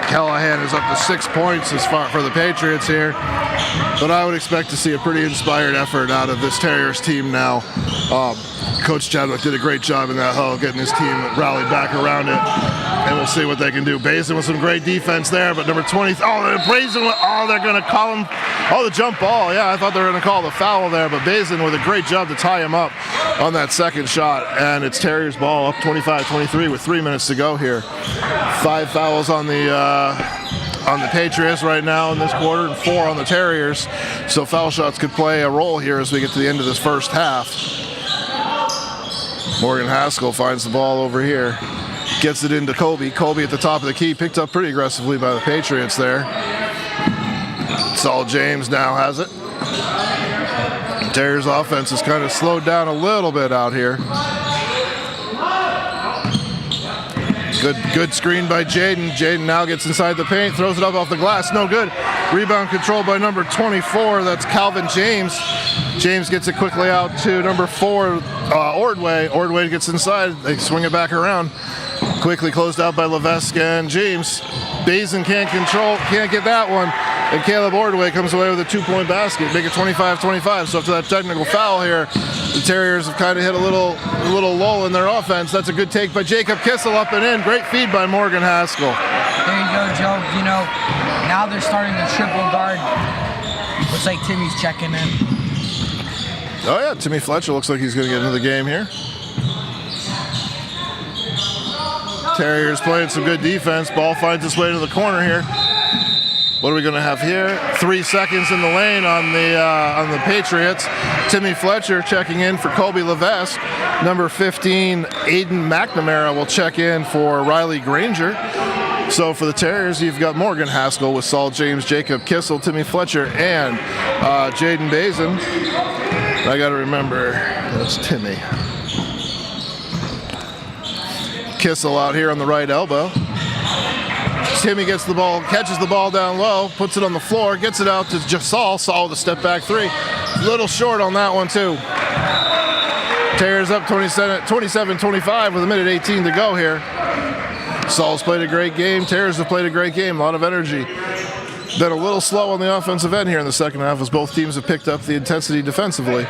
Callahan is up to 6 points as far for the Patriots here, but I would expect to see a pretty inspired effort out of this Terriers team now. Coach Chadwick did a great job in that huddle, getting his team rallied back around it. And we'll see what they can do. Bazin with some great defense there, but number 20, Brazen, they're going to call him, the jump ball. Yeah, I thought they were going to call the foul there, but Bazin with a great job to tie him up on that second shot. And it's Terriers ball up 25-23 with 3 minutes to go here. 5 fouls on the Patriots right now in this quarter and 4 on the Terriers. So foul shots could play a role here as we get to the end of this first half. Morgan Haskell finds the ball over here. Gets it into Kobe. Kobe at the top of the key, picked up pretty aggressively by the Patriots there. Saul James now has it. Terriers offense has kind of slowed down a little bit out here. Good screen by Jaden. Jaden now gets inside the paint, throws it up off the glass, no good. Rebound controlled by number 24, that's Calvin James. James gets it quickly out to number 4, Ordway. Ordway gets inside, they swing it back around. Quickly closed out by Levesque and James. Bazin can't get that one. And Caleb Ordway comes away with a 2-point basket, make it 25-25. So after that technical foul here, the Terriers have kind of hit a little lull in their offense. That's a good take by Jacob Kissel up and in. Great feed by Morgan Haskell. There you go, Joe. You know, now they're starting to triple guard. Looks like Timmy's checking in. Oh yeah, Timmy Fletcher looks like he's going to get into the game here. Terriers playing some good defense. Ball finds its way to the corner here. What are we going to have here? 3 seconds in the lane on the Patriots. Timmy Fletcher checking in for Kobe Levesque. Number 15, Aiden McNamara will check in for Riley Granger. So for the Terriers, you've got Morgan Haskell with Saul James, Jacob Kissel, Timmy Fletcher, and Jaden Bazin. I got to remember, that's Timmy. Kissel out here on the right elbow. Timmy gets the ball, catches the ball down low, puts it on the floor, gets it out to Saul. Saul with a step back 3. A little short on that one too. Terriers up 27-25 with 1:18 to go here. Saul's played a great game. Terriers have played a great game. A lot of energy. Been a little slow on the offensive end here in the second half as both teams have picked up the intensity defensively.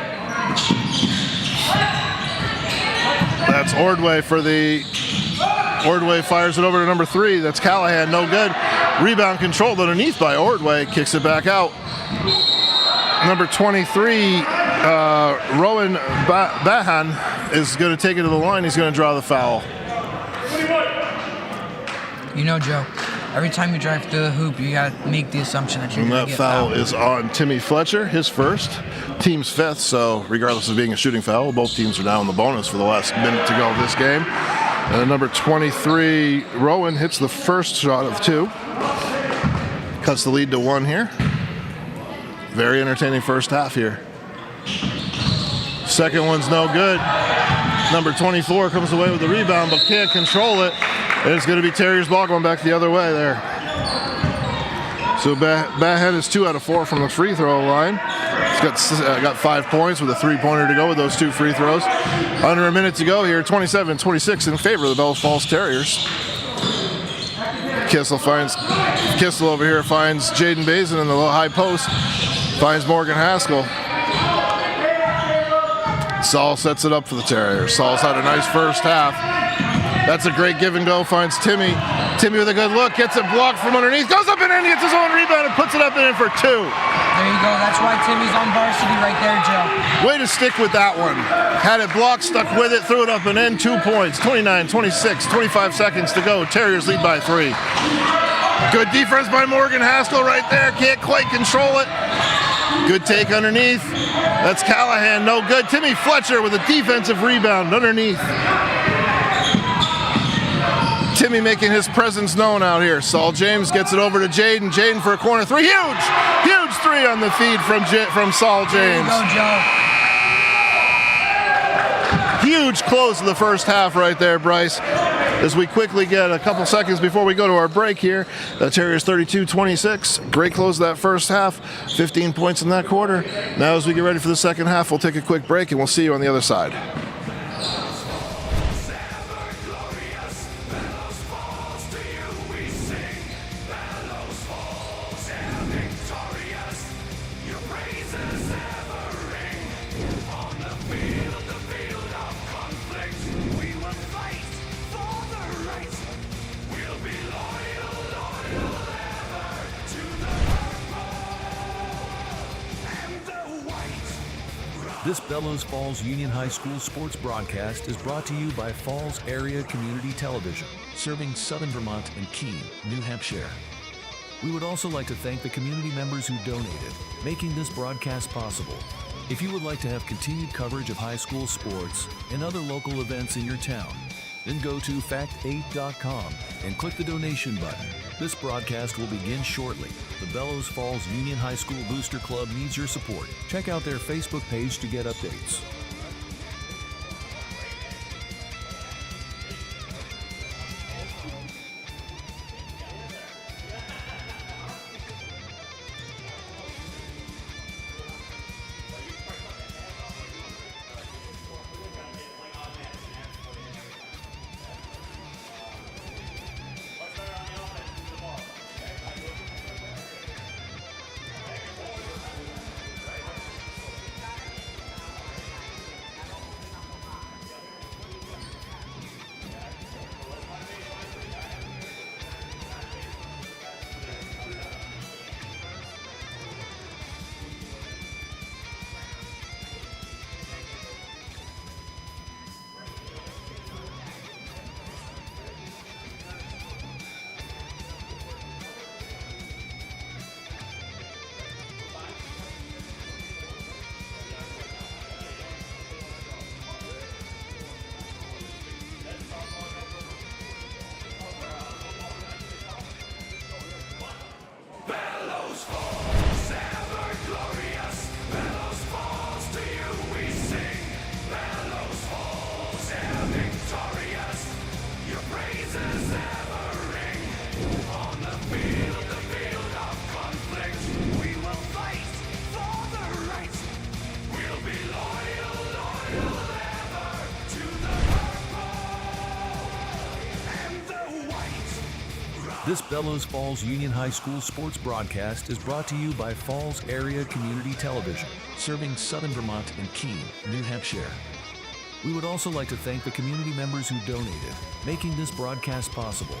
That's Ordway for the... Ordway fires it over to number 3. That's Callahan. No good. Rebound controlled underneath by Ordway. Kicks it back out. Number 23, Rowan Bahan is going to take it to the line. He's going to draw the foul. You know, Joe, every time you drive through the hoop, you got to make the assumption that you're going to get foul. fouled. Is on Timmy Fletcher, his first. Team's 5th, so regardless of being a shooting foul, both teams are now in the bonus for the last minute to go of this game. And number 23, Rowan, hits the first shot of 2. Cuts the lead to 1 here. Very entertaining first half here. Second one's no good. Number 24 comes away with the rebound, but can't control it. And it's going to be Terriers' ball going back the other way there. So Bahan is 2 out of 4 from the free throw line. He's got 5 points with a 3-pointer to go with those 2 free throws. Under a minute to go here, 27-26 in favor of the Bellows Falls Terriers. Kissel over here finds Jaden Bazin in the low high post. Finds Morgan Haskell. Saul sets it up for the Terriers. Saul's had a nice first half. That's a great give and go. Finds Timmy. Timmy with a good look. Gets it blocked from underneath. Goes up and in. Gets his own rebound and puts it up and in for 2. There you go. That's why Timmy's on varsity right there, Joe. Way to stick with that one. Had it blocked, stuck with it, threw it up and in. 2 points. 29-26. 25 seconds to go. Terriers lead by 3. Good defense by Morgan Haskell right there. Can't quite control it. Good take underneath. That's Callahan. No good. Timmy Fletcher with a defensive rebound underneath. Timmy making his presence known out here. Saul James gets it over to Jaden. Jaden for a corner 3. Huge 3 on the feed from Saul James. There you go, Joe. Huge close of the first half right there, Bryce. As we quickly get a couple seconds before we go to our break here, the Terriers 32-26. Great close of that first half. 15 points in that quarter. Now as we get ready for the second half, we'll take a quick break and we'll see you on the other side. This Bellows Falls Union High School sports broadcast is brought to you by Falls Area Community Television, serving Southern Vermont and Keene, New Hampshire. We would also like to thank the community members who donated, making this broadcast possible. If you would like to have continued coverage of high school sports and other local events in your town, then go to fact8.com and click the donation button. This broadcast will begin shortly. The Bellows Falls Union High School Booster Club needs your support. Check out their Facebook page to get updates. This Bellows Falls Union High School sports broadcast is brought to you by Falls Area Community Television, serving Southern Vermont and Keene, New Hampshire. We would also like to thank the community members who donated, making this broadcast possible.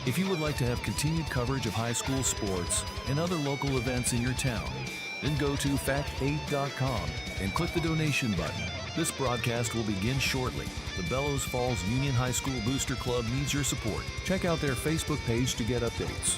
If you would like to have continued coverage of high school sports and other local events in your town, then go to fact8.com and click the donation button. This broadcast will begin shortly. The Bellows Falls Union High School Booster Club needs your support. Check out their Facebook page to get updates.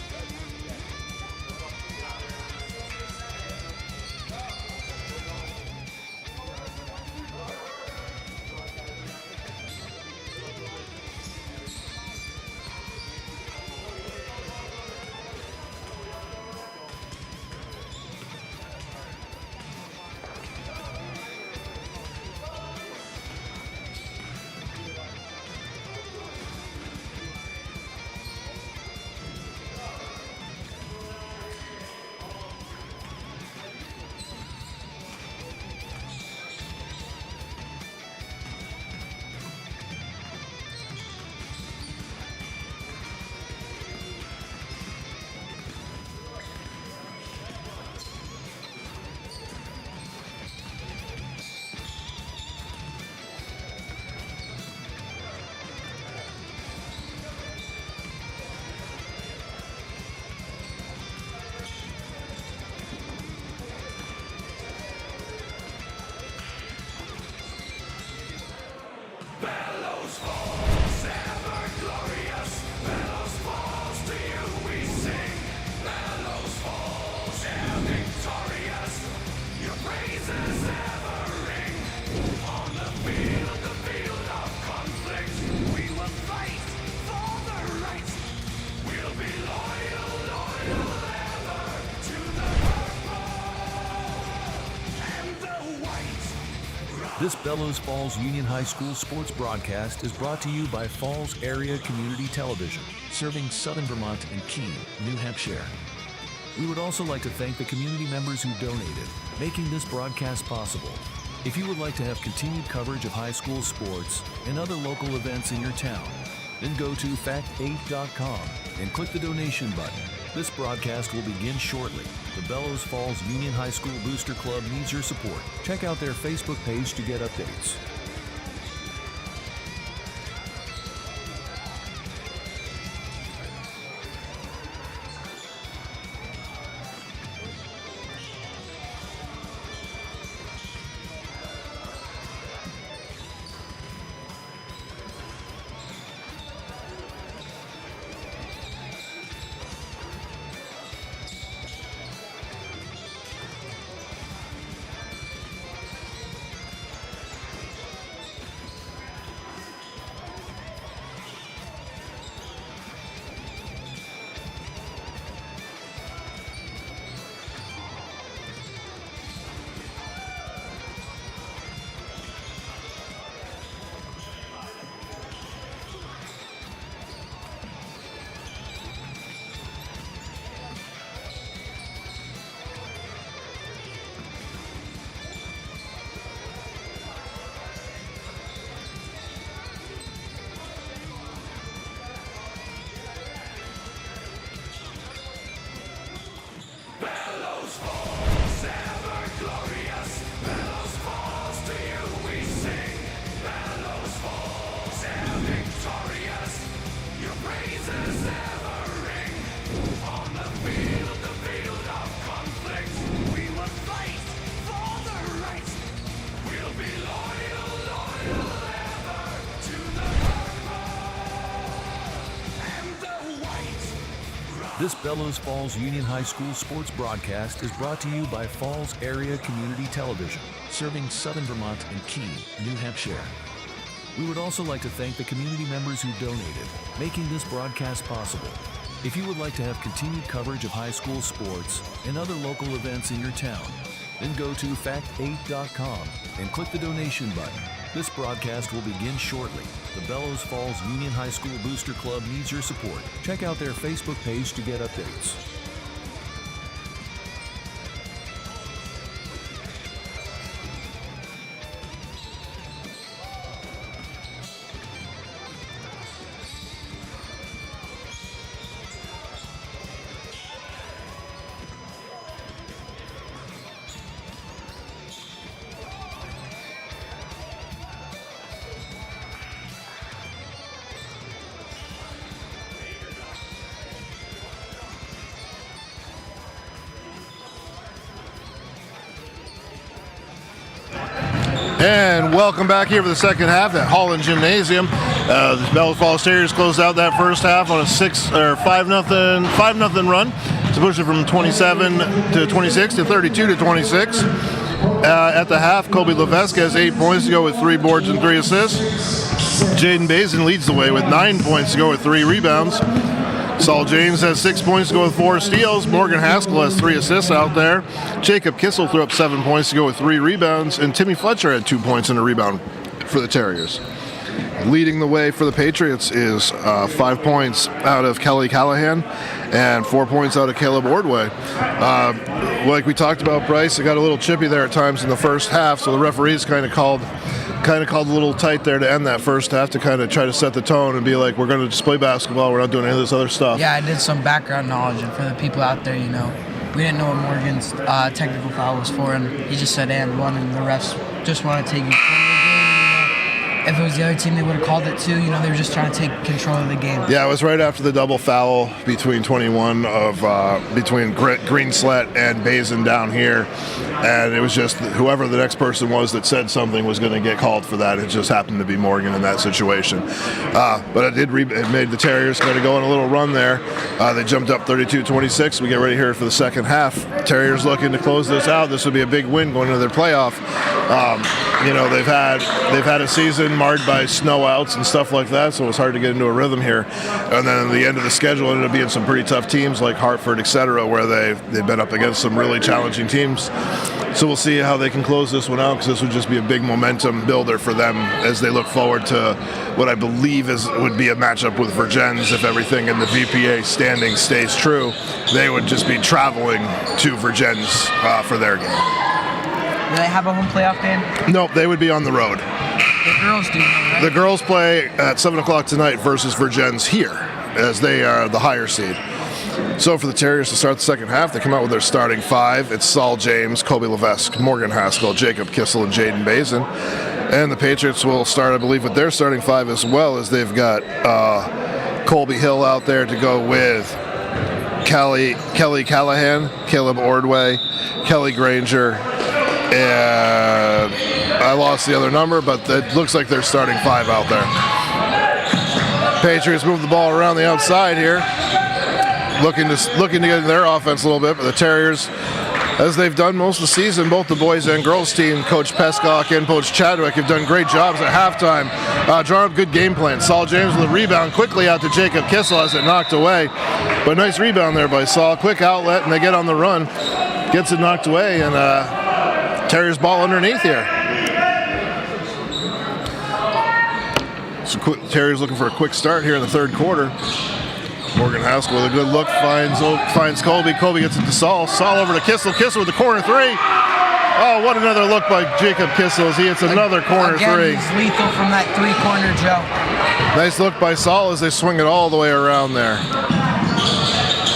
This Bellows Falls Union High School sports broadcast is brought to you by Falls Area Community Television, serving Southern Vermont and Keene, New Hampshire. We would also like to thank the community members who donated, making this broadcast possible. If you would like to have continued coverage of high school sports and other local events in your town, then go to fact8.com and click the donation button. This broadcast will begin shortly. The Bellows Falls Union High School Booster Club needs your support. Check out their Facebook page to get updates. This Bellows Falls Union High School sports broadcast is brought to you by Falls Area Community Television, serving Southern Vermont and Keene, New Hampshire. We would also like to thank the community members who donated, making this broadcast possible. If you would like to have continued coverage of high school sports and other local events in your town, then go to fact8.com and click the donation button. This broadcast will begin shortly. The Bellows Falls Union High School Booster Club needs your support. Check out their Facebook page to get updates. And welcome back here for the second half at Holland Gymnasium. The Bellows Falls Terriers closed out that first half on a 5-0 run to push it from 27 to 26 to 32 to 26. At the half, Colby Levesque has 8 points to go with 3 boards and 3 assists. Jaden Bazin leads the way with 9 points to go with 3 rebounds. Saul James has 6 points to go with 4 steals. Morgan Haskell has 3 assists out there. Jacob Kissel threw up 7 points to go with 3 rebounds. And Timmy Fletcher had 2 points and a rebound for the Terriers. Leading the way for the Patriots is 5 points out of Kelly Callahan and 4 points out of Caleb Ordway. Like we talked about, Bryce, it got a little chippy there at times in the first half, so the referees kind of called a little tight there to end that first half to kind of try to set the tone and be like, we're going to just play basketball, we're not doing any of this other stuff. Yeah, I did some background knowledge, and for the people out there, we didn't know what Morgan's technical foul was for, and he just said and one, and the refs just want to take it. If it was the other team, they would have called it too. They were just trying to take control of the game. Yeah, it was right after the double foul between between Greenslet and Bazin down here, and it was just whoever the next person was that said something was going to get called for that. It just happened to be Morgan in that situation. But it made the Terriers kind of go on a little run there. They jumped up 32-26. We get ready here for the second half. Terriers looking to close this out. This would be a big win going into their playoff. They've had a season marred by snow outs and stuff like that, so it was hard to get into a rhythm here. And then the end of the schedule ended up being some pretty tough teams like Hartford, etc., where they've been up against some really challenging teams. So we'll see how they can close this one out, because this would just be a big momentum builder for them as they look forward to what I believe would be a matchup with Virgins. If everything in the VPA standing stays true, they would just be traveling to Virgins for their game. Do they have a home playoff game? Nope, they would be on the road. The girls do, right? The girls play at 7 o'clock tonight versus Virgins here, as they are the higher seed. So for the Terriers to start the second half, they come out with their starting 5. It's Saul James, Colby Levesque, Morgan Haskell, Jacob Kissel, and Jaden Bazin. And the Patriots will start, I believe, with their starting 5 as well, as they've got Colby Hill out there to go with Kelly Callahan, Caleb Ordway, Kelly Granger, and I lost the other number, but it looks like they're starting 5 out there. Patriots move the ball around the outside here, looking to get in their offense a little bit, but the Terriers, as they've done most of the season, both the boys and girls team, Coach Pescock and Coach Chadwick have done great jobs at halftime, drawing up good game plan. Saul James with a rebound quickly out to Jacob Kissel as it knocked away, but nice rebound there by Saul. Quick outlet, and they get on the run. Gets it knocked away, and Terriers ball underneath here. So Terriers looking for a quick start here in the third quarter. Morgan Haskell with a good look finds Colby. Colby gets it to Saul. Saul over to Kissel. Kissel with the corner 3. Oh, what another look by Jacob Kissel as he hits another corner 3. He's lethal from that 3-corner, Joe. Nice look by Saul as they swing it all the way around there.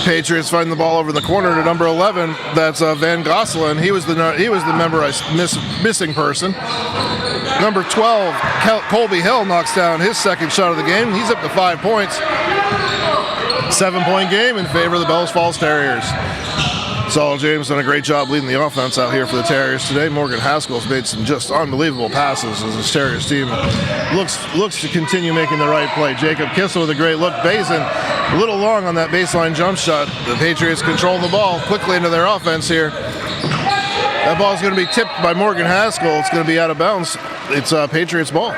Patriots find the ball over in the corner to number 11. That's Van Gosselen. He was the memorized missing person. Number 12, Colby Hill knocks down his second shot of the game. He's up to 5 points. 7-point game in favor of the Bellows Falls Terriers. Saul James done a great job leading the offense out here for the Terriers today. Morgan Haskell's made some just unbelievable passes as this Terriers team looks to continue making the right play. Jacob Kissel with a great look. Basin a little long on that baseline jump shot. The Patriots control the ball quickly into their offense here. That ball is going to be tipped by Morgan Haskell. It's going to be out of bounds. It's Patriots ball.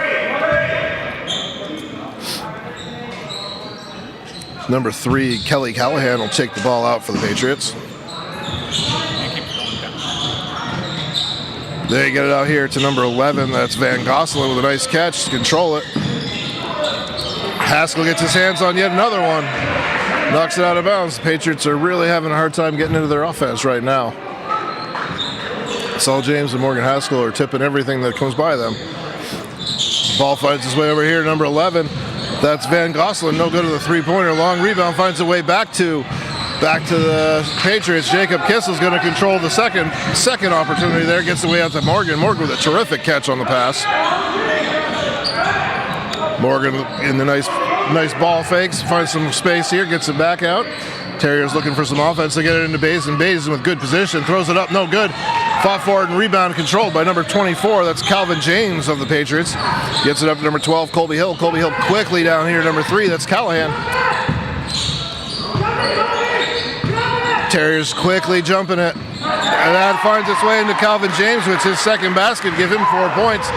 Number 3, Kelly Callahan will take the ball out for the Patriots. They get it out here to number 11. That's Van Gosselin with a nice catch to control it. Haskell gets his hands on yet another one. Knocks it out of bounds. The Patriots are really having a hard time getting into their offense right now. Saul James and Morgan Haskell are tipping everything that comes by them. Ball finds its way over here, number 11. That's Van Gosselin, no good to the three-pointer. Long rebound finds a way back to the Patriots. Jacob Kissel's going to control the second opportunity there. Gets the way out to Morgan. Morgan with a terrific catch on the pass. Morgan in the nice ball fakes. Finds some space here. Gets it back out. Terriers looking for some offense to get it into Basin. Basin with good position. Throws it up. No good. Fought forward and rebound controlled by number 24. That's Calvin James of the Patriots. Gets it up to number 12, Colby Hill. Colby Hill quickly down here, number 3. That's Callahan. Terriers quickly jumping it. And that finds its way into Calvin James, which his second basket. Give him 4 points.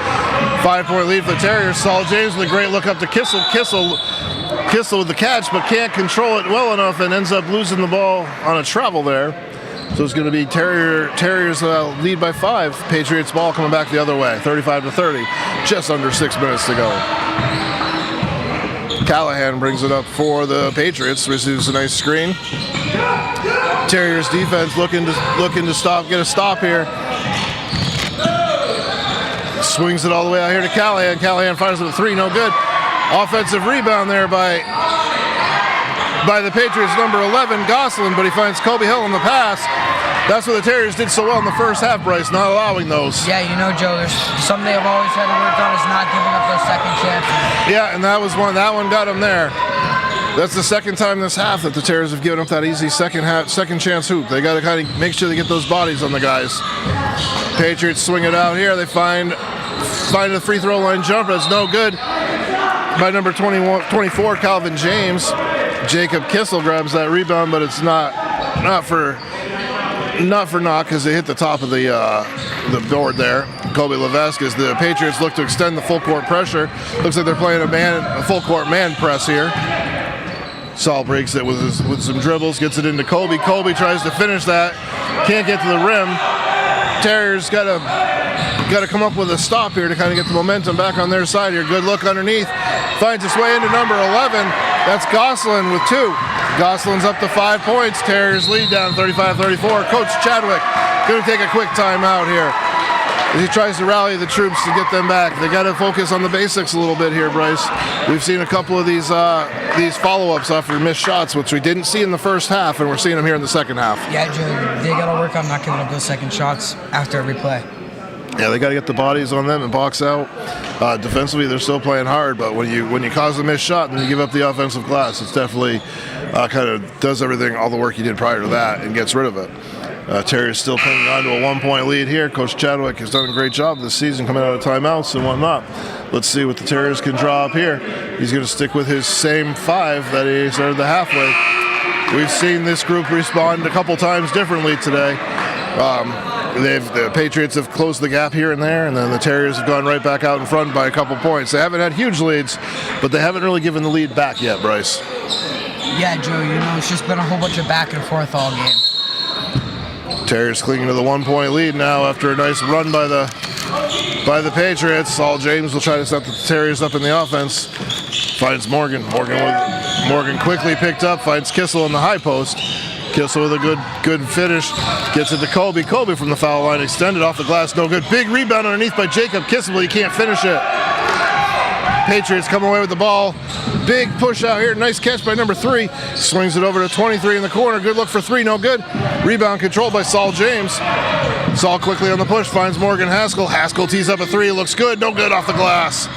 5-point lead for the Terriers. Saul James with a great look up to Kissel. Kissel with the catch, but can't control it well enough and ends up losing the ball on a travel there. So it's going to be Terriers lead by 5. Patriots ball coming back the other way, 35-30. Just under 6 minutes to go. Callahan brings it up for the Patriots. Receives a nice screen. Terriers defense looking to get a stop here. Swings it all the way out here to Callahan. Callahan fires with a 3, no good. Offensive rebound there by the Patriots, number 11, Gosselin, but he finds Colby Hill on the pass. That's what the Terriers did so well in the first half, Bryce, not allowing those. Yeah, you know, Joe, there's something I've always had to work on is not giving up those second chances. Yeah, and that one got him there. That's the second time this half that the Terriers have given up that easy second chance hoop. They got to kind of make sure they get those bodies on the guys. Patriots swing it out here. They find a free throw line jumper. That's no good by number 24, Calvin James. Jacob Kissel grabs that rebound, but it's not for knock because they hit the top of the board there. Kobe Levesque, as the Patriots look to extend the full court pressure. Looks like they're playing a full court man press here. Saul breaks it with some dribbles, gets it into Kobe. Kobe tries to finish that, can't get to the rim. Terriers got to come up with a stop here to kind of get the momentum back on their side here. Good look underneath. Finds its way into number 11. That's Gosselin with 2. Gosselin's up to 5 points. Terriers lead down 35-34. Coach Chadwick going to take a quick timeout here as he tries to rally the troops to get them back. They got to focus on the basics a little bit here, Bryce. We've seen a couple of these follow-ups after missed shots, which we didn't see in the first half, and we're seeing them here in the second half. Yeah, Joe, they got to work on not giving up those second shots after every play. Yeah, they got to get the bodies on them and box out. Defensively, they're still playing hard, but when you cause a missed shot and you give up the offensive glass, it's definitely kind of does everything, all the work you did prior to that, and gets rid of it. Terriers still clinging on to a 1-point lead here. Coach Chadwick has done a great job this season coming out of timeouts and whatnot. Let's see what the Terriers can draw up here. He's going to stick with his same 5 that he started the halfway. We've seen this group respond a couple times differently today. The Patriots have closed the gap here and there, and then the Terriers have gone right back out in front by a couple points. They haven't had huge leads, but they haven't really given the lead back yet, Bryce. Yeah, Joe, you know, it's just been a whole bunch of back and forth all game. Terriers clinging to the 1-point lead now after a nice run by the Patriots. Saul James will try to set the Terriers up in the offense. Finds Morgan. Morgan quickly picked up. Finds Kissel in the high post. Kissel with a good finish. Gets it to Kobe. Kobe from the foul line. Extended off the glass. No good. Big rebound underneath by Jacob Kissel, but he can't finish it. Patriots come away with the ball. Big push out here. Nice catch by number 3. Swings it over to 23 in the corner. Good look for 3. No good. Rebound controlled by Saul James. Saul quickly on the push. Finds Morgan Haskell. Haskell tees up a 3. Looks good. No good off the glass.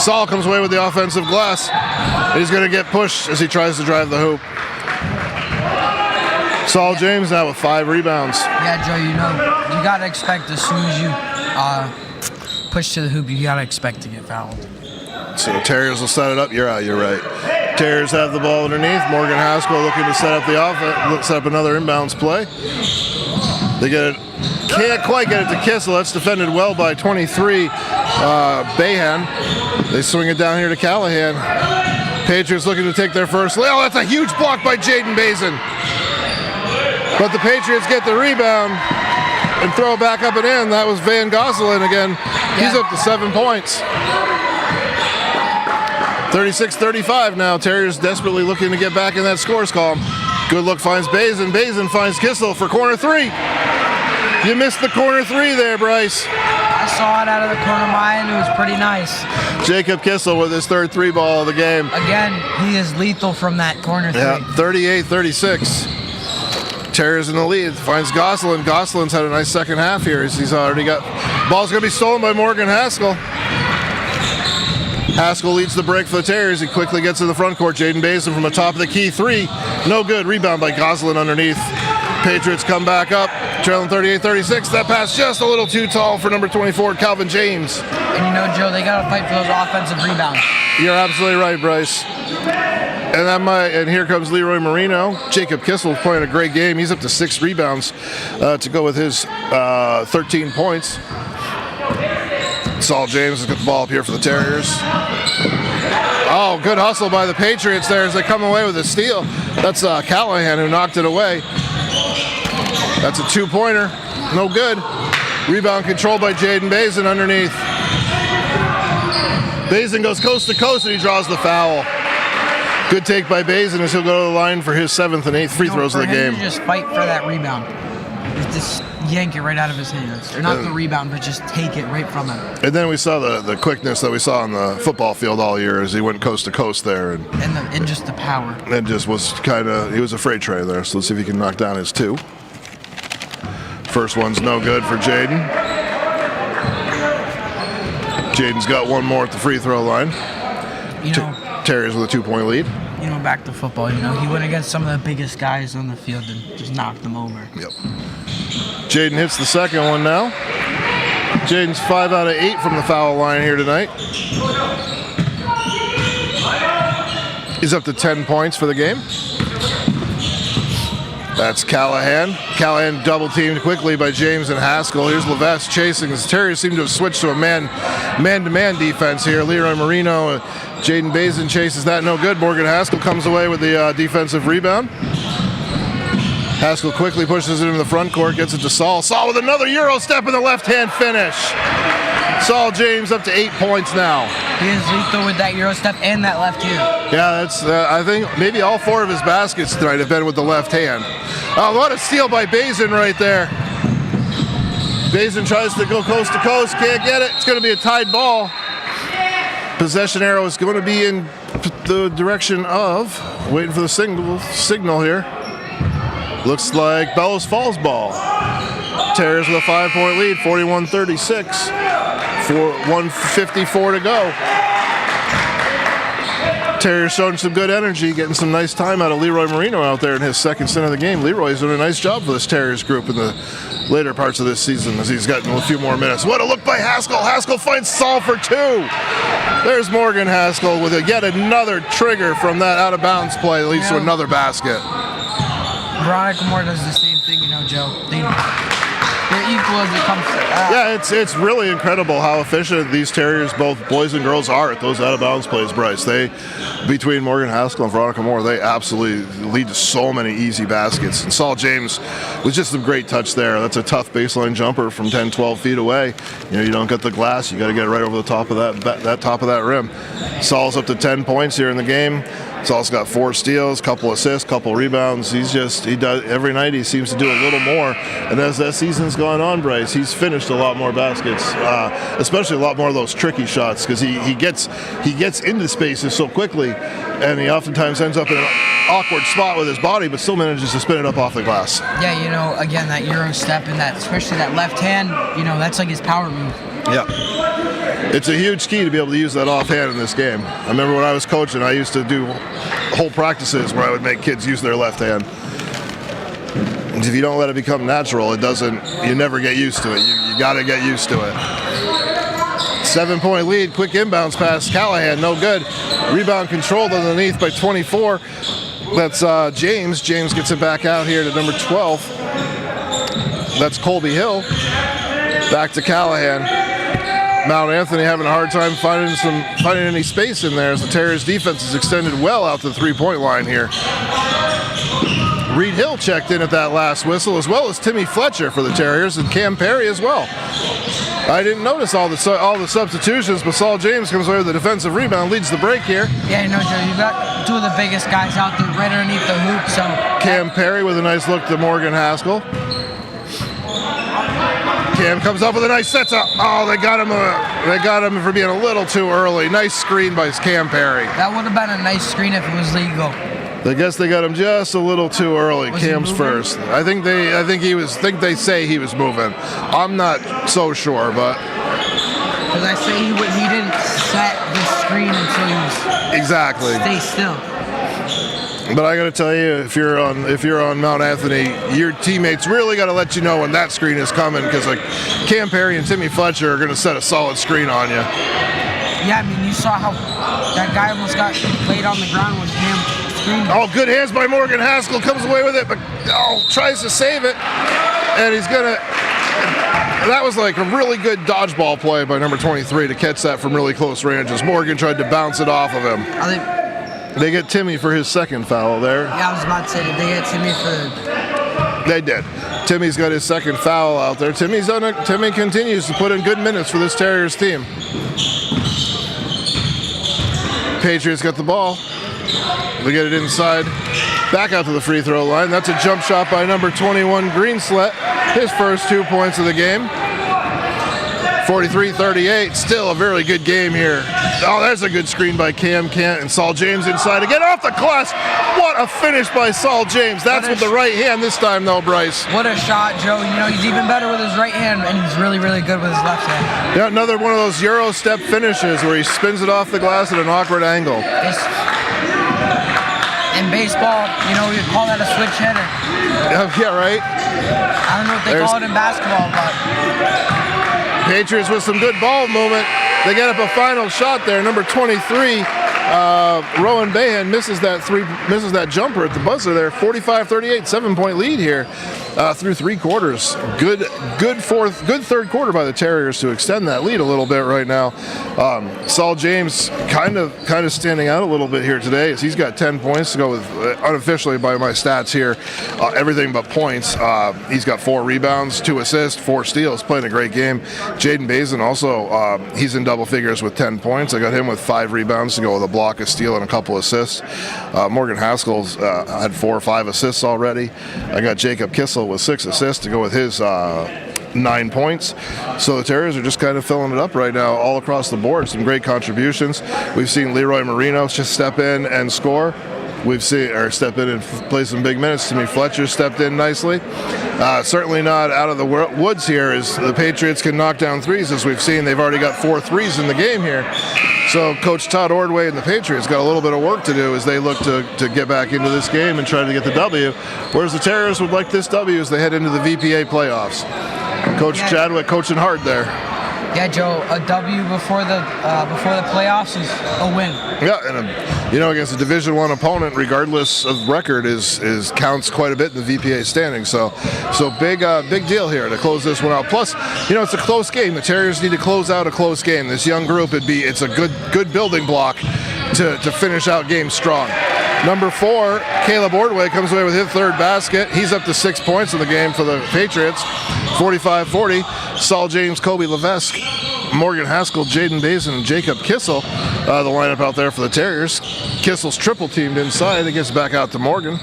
Saul comes away with the offensive glass. He's going to get pushed as he tries to drive the hoop. Saul James now with 5 rebounds. Yeah, Joe, you know, you got to expect as soon as you push to the hoop, you got to expect to get fouled. So Terriers will set it up. You're right. Terriers have the ball underneath. Morgan Haskell looking to set up the offense, set up another inbounds play. They get it, can't quite get it to Kissel. That's defended well by 23, Bayhan. They swing it down here to Callahan. Patriots looking to take their first. Oh, that's a huge block by Jaden Bazin. But the Patriots get the rebound and throw it back up and in. That was Van Gosselin again. He's up to 7 points. 36-35 now. Terriers desperately looking to get back in that scores column. Good look finds Bazin. Bazin finds Kissel for corner 3. You missed the corner 3 there, Bryce. I saw it out of the corner of my eye, and it was pretty nice. Jacob Kissel with his third 3-ball of the game. Again, he is lethal from that corner 3. Yeah, 38-36. Terriers in the lead. Finds Gosselin. Gosselin's had a nice second half here. He's already got... Ball's going to be stolen by Morgan Haskell. Haskell leads the break for the Terriers. He quickly gets to the front court. Jaden Bazin from the top of the key 3. No good. Rebound by Gosselin underneath. Patriots come back up. Trailing 38-36. That pass just a little too tall for number 24, Calvin James. And you know, Joe, they got to fight for those offensive rebounds. You're absolutely right, Bryce. And here comes Leroy Marino. Jacob Kissel playing a great game. He's up to 6 rebounds to go with his 13 points. Saul James has got the ball up here for the Terriers. Oh, good hustle by the Patriots there as they come away with a steal. That's Callahan who knocked it away. That's a 2-pointer. No good. Rebound controlled by Jaden Bazin underneath. Bazin goes coast to coast and he draws the foul. Good take by Bazin as he'll go to the line for his 7th and 8th free throws of the game. To just fight for that rebound. Just yank it right out of his hands. Or not the rebound, but just take it right from him. And then we saw the quickness that we saw on the football field all year as he went coast to coast there. And just the power. And just was he was a freight train there. So let's see if he can knock down his 2. First one's no good for Jaden. Jaden's got one more at the free throw line. You know, Terriers with a 2-point lead. You know, back to football, you know, he went against some of the biggest guys on the field and just knocked them over. Yep. Jaden hits the second one now. Jaden's 5 out of 8 from the foul line here tonight. He's up to 10 points for the game. That's Callahan. Callahan double teamed quickly by James and Haskell. Here's Levesque chasing. The Terriers seem to have switched to a man-to-man defense here. Leroy Marino, Jaden Bazin chases that. No good. Morgan Haskell comes away with the defensive rebound. Haskell quickly pushes it into the front court, gets it to Saul. Saul with another Euro step in the left-hand finish. Saul James up to 8 points now. He is lethal with that Euro step and that left hand. Yeah, that's. I think maybe all 4 of his baskets tonight have been with the left hand. Oh, what a steal by Bazin right there. Bazin tries to go coast to coast, can't get it. It's going to be a tied ball. Possession arrow is going to be in the direction of, waiting for the signal here. Looks like Bellows Falls ball. Terriers with a 5-point lead, 41-36. 1:54 to go. Terriers showing some good energy, getting some nice time out of Leroy Marino out there in his second stint of the game. Leroy's doing a nice job for this Terriers group in the later parts of this season as he's gotten a few more minutes. What a look by Haskell. Haskell finds Saul for 2. There's Morgan Haskell with yet another trigger from that out-of-bounds play that leads to another basket. Veronica Moore does the same thing, you know, Joe. They're equal as it comes to that. Yeah, it's really incredible how efficient these Terriers, both boys and girls, are at those out-of-bounds plays, Bryce. They, between Morgan Haskell and Veronica Moore, they absolutely lead to so many easy baskets. And Saul James was just some great touch there. That's a tough baseline jumper from 10, 12 feet away. You know, you don't get the glass. You got to get it right over the top of that top of that rim. Saul's up to 10 points here in the game. Saul's got 4 steals, couple assists, couple rebounds. He does every night. He seems to do a little more. And as that season's gone on, Bryce, he's finished a lot more baskets, especially a lot more of those tricky shots because he gets into spaces so quickly, and he oftentimes ends up in an awkward spot with his body, but still manages to spin it up off the glass. Yeah, you know, again, that Euro step and that, especially that left hand, you know, that's like his power move. Yeah. It's a huge key to be able to use that offhand in this game. I remember when I was coaching, I used to do whole practices where I would make kids use their left hand. if you don't let it become natural, you never get used to it. You got to get used to it. 7-point lead, quick inbounds pass, Callahan, no good. Rebound controlled underneath by 24. That's James. James gets it back out here to number 12. That's Colby Hill. Back to Callahan. Mount Anthony having a hard time finding any space in there as the Terriers defense is extended well out to the 3-point line here. Reed Hill checked in at that last whistle, as well as Timmy Fletcher for the Terriers and Cam Perry as well. I didn't notice all the substitutions, but Saul James comes away with the defensive rebound, leads the break here. Yeah, you know, Joe, you've got two of the biggest guys out there right underneath the hoop. So Cam Perry with a nice look to Morgan Haskell. Cam comes up with a nice set up. Oh, they got him for being a little too early. Nice screen by Cam Perry. That would have been a nice screen if it was legal. I guess they got him just a little too early. Cam's first. I think they say he was moving. I'm not so sure, but because I say he didn't set the screen until he was exactly. Stay still. But I got to tell you, if you're on Mount Anthony, your teammates really got to let you know when that screen is coming, because like Cam Perry and Timmy Fletcher are going to set a solid screen on you. Yeah, I mean, you saw how that guy almost got laid on the ground with Cam screen. Oh, good hands by Morgan Haskell, comes away with it, but tries to save it, and he's gonna. That was like a really good dodgeball play by number 23 to catch that from really close range as Morgan tried to bounce it off of him. They get Timmy for his second foul there. Yeah, I was about to say, did they get Timmy for... They did. Timmy's got his second foul out there. Timmy continues to put in good minutes for this Terriers team. Patriots got the ball. They get it inside. Back out to the free throw line. That's a jump shot by number 21, Greenslet. His first 2 points of the game. 43-38, still a very good game here. Oh, there's a good screen by Cam Kent and Saul James inside again off the glass. What a finish by Saul James. That's with the right hand this time though, Bryce. What a shot, Joe. You know, he's even better with his right hand, and he's really, really good with his left hand. Yeah, another one of those Euro step finishes where he spins it off the glass at an awkward angle. In baseball, you know, we call that a switch hitter. Yeah, right. I don't know what they call it in basketball, but... Patriots with some good ball movement. They get up a final shot there. Number 23, Rowan Bahan misses that jumper at the buzzer there. 45-38, 7-point lead here through 3 quarters. Good third quarter by the Terriers to extend that lead a little bit right now. Saul James kind of standing out a little bit here today as he's got 10 points to go with, unofficially by my stats here, everything but points. He's got 4 rebounds, 2 assists, 4 steals, playing a great game. Jaden Bazin also, he's in double figures with 10 points. I got him with 5 rebounds to go with a block, a steal, and a couple assists. Morgan Haskell's had 4 or 5 assists already. I got Jacob Kissel with 6 assists to go with his 9 points. So the Terriers are just kind of filling it up right now all across the board. Some great contributions. We've seen Leroy Marino just step in and score. We've seen her step in and play some big minutes. Timmy Fletcher stepped in nicely. Certainly not out of the woods here as the Patriots can knock down threes. As we've seen, they've already got 4 threes in the game here. So Coach Todd Ordway and the Patriots got a little bit of work to do as they look to get back into this game and try to get the W, whereas the Terriers would like this W as they head into the VPA playoffs. Coach Chadwick coaching hard there. Yeah, Joe, a W before the playoffs is a win. Yeah, and against a Division I opponent, regardless of record, is counts quite a bit in the VPA standing. So big deal here to close this one out. Plus, it's a close game. The Terriers need to close out a close game. This young group, it's a good building block to finish out games strong. Number 4, Caleb Ordway comes away with his 3rd basket. He's up to 6 points in the game for the Patriots. 45-40. Saul James, Kobe Levesque, Morgan Haskell, Jaden Bazin, and Jacob Kissel. The lineup out there for the Terriers. Kissel's triple teamed inside. It gets back out to Morgan.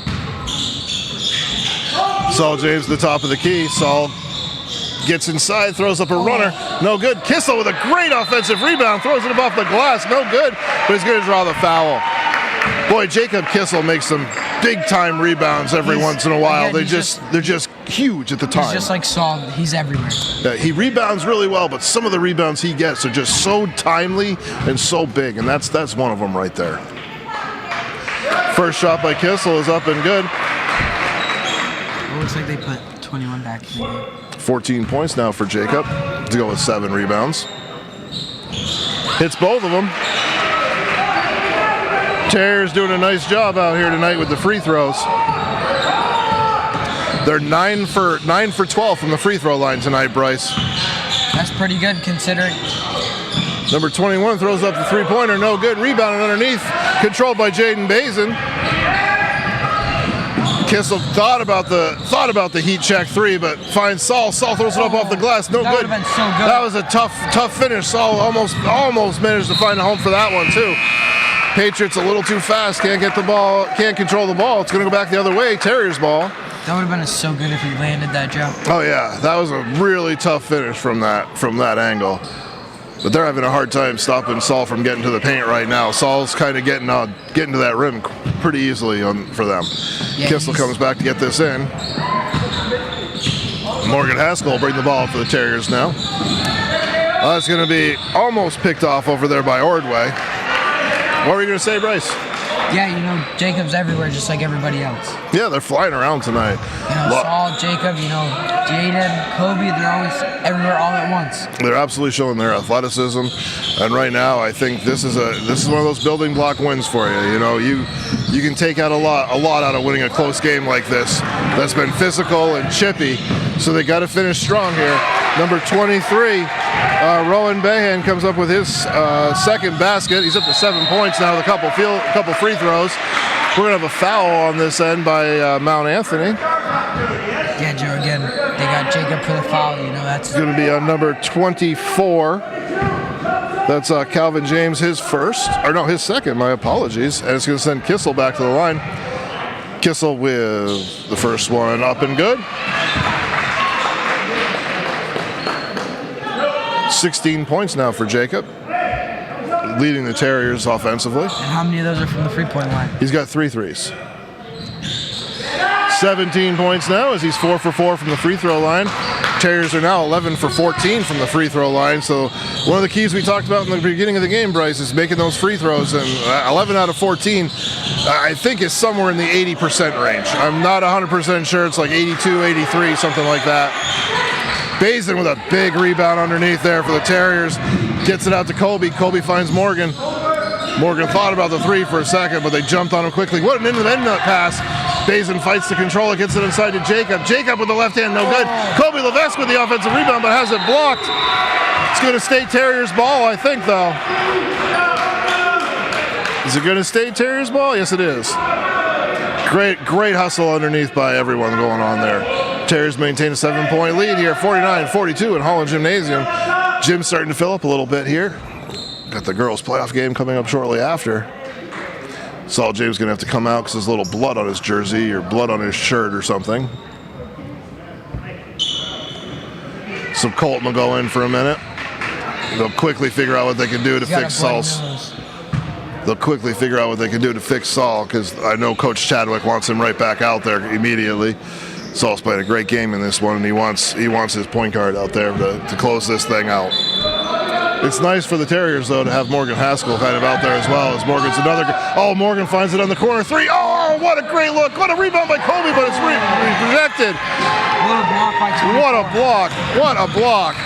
Saul James at the top of the key. Saul gets inside, throws up a runner. No good. Kissel with a great offensive rebound. Throws it up off the glass. No good. But he's going to draw the foul. Boy, Jacob Kissel makes some big-time rebounds every once in a while. They're just huge at the time. He's just like Saul. He's everywhere. He rebounds really well, but some of the rebounds he gets are just so timely and so big, and that's one of them right there. First shot by Kissel is up and good. looks like they put 21 back in the game. 14 points now for Jacob to go with 7 rebounds. Hits both of them. Terriers doing a nice job out here tonight with the free throws. They're 9 for 12 from the free throw line tonight, Bryce. That's pretty good considering. Number 21 throws up the three-pointer, no good. Rebounded underneath, controlled by Jaden Bazin. Kissel thought about the heat check 3, but finds Saul. Saul throws it up off the glass, no That good. would've been so good. That was a tough finish. Saul almost managed to find a home for that one too. Patriots a little too fast, can't get the ball, can't control the ball. It's going to go back the other way. Terriers ball. That would have been so good if he landed that jump. Oh yeah, that was a really tough finish from that angle. But they're having a hard time stopping Saul from getting to the paint right now. Saul's kind of getting to that rim pretty easily for them. Yeah, Kissel comes back to get this in. Morgan Haskell will bring the ball up for the Terriers now. That's going to be almost picked off over there by Ordway. What were you going to say, Bryce? Yeah, Jacob's everywhere just like everybody else. Yeah, they're flying around tonight. Saul, Jacob, Jaden, Kobe, they're always everywhere all at once. They're absolutely showing their athleticism, and right now I think this is one of those building block wins for you. You can take out a lot out of winning a close game like this. That's been physical and chippy, so they got to finish strong here. Number 23, Rowan Behan comes up with his second basket. He's up to 7 points now with a couple free throws. We're gonna have a foul on this end by Mount Anthony. Yeah, Joe. Again, they got Jacob for the foul. That's Going to be on number 24. That's Calvin James, his second. My apologies. And it's going to send Kissel back to the line. Kissel with the first one up and good. 16 points now for Jacob, leading the Terriers offensively. And how many of those are from the three-point line? He's got 3 threes. 17 points now as he's 4 for 4 from the free throw line. Terriers are now 11 for 14 from the free throw line. So one of the keys we talked about in the beginning of the game, Bryce, is making those free throws. And 11 out of 14, I think, is somewhere in the 80% range. I'm not 100% sure. It's like 82, 83, something like that. Bazin with a big rebound underneath there for the Terriers. Gets it out to Kobe. Kobe finds Morgan. Morgan thought about the 3 for a second, but they jumped on him quickly. What an end-to-end pass. Bazin fights to control it, gets it inside to Jacob. Jacob with the left hand, no good. Kobe Levesque with the offensive rebound, but has it blocked. It's going to stay Terriers ball, I think, though. Is it going to stay Terriers ball? Yes, it is. Great hustle underneath by everyone going on there. Terriers maintain a 7-point lead here, 49-42 in Holland Gymnasium. Gym's starting to fill up a little bit here. Got the girls' playoff game coming up shortly after. Saul James going to have to come out because there's a little blood on his jersey or blood on his shirt or something. So Colton will go in for a minute. They'll quickly figure out what they can do to fix Saul's. They'll quickly figure out what they can do to fix Saul because I know Coach Chadwick wants him right back out there immediately. Saul's played a great game in this one, and he wants his point guard out there to close this thing out. It's nice for the Terriers, though, to have Morgan Haskell kind of out there as well, as Morgan's another. Oh, Morgan finds it on the corner 3. Oh, what a great look. What a rebound by Kobe, but it's rejected. What a block by Kobe. What a block. What a block.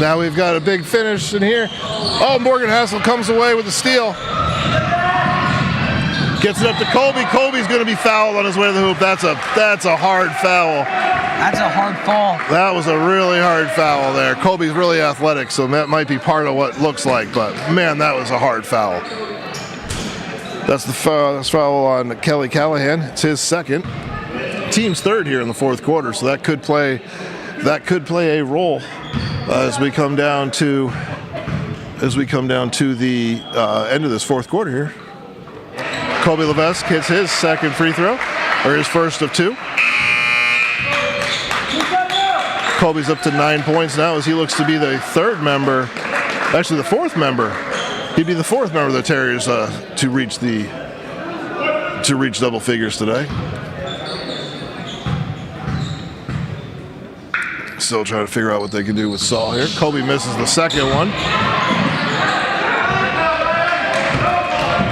Now we've got a big finish in here. Oh, Morgan Haskell comes away with the steal. Gets it up to Kobe. Kobe's going to be fouled on his way to the hoop. That's a hard foul. That's a hard fall. That was a really hard foul there. Kobe's really athletic, so that might be part of what it looks like. But, man, that was a hard foul. That's the foul on Kelly Callahan. It's his second. Team's third here in the fourth quarter, so that could play a role as we come down to the end of this fourth quarter here. Kobe Levesque hits his second free throw, or his first of 2. Kobe's up to 9 points now as he looks to be the fourth member. He'd be the fourth member of the Terriers to reach double figures today. Still trying to figure out what they can do with Saul here. Kobe misses the second one.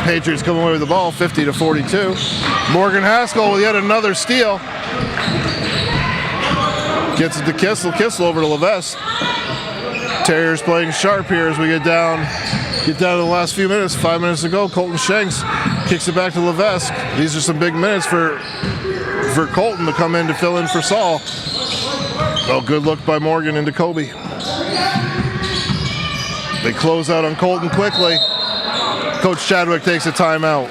Patriots come away with the ball, 50-42. Morgan Haskell with yet another steal. Gets it to Kissel. Kissel over to Levesque. Terriers playing sharp here as we get down to the last few minutes. 5 minutes to go. Colton Shanks kicks it back to Levesque. These are some big minutes for Colton to come in to fill in for Saul. Oh, good look by Morgan into Kobe. They close out on Colton quickly. Coach Chadwick takes a timeout.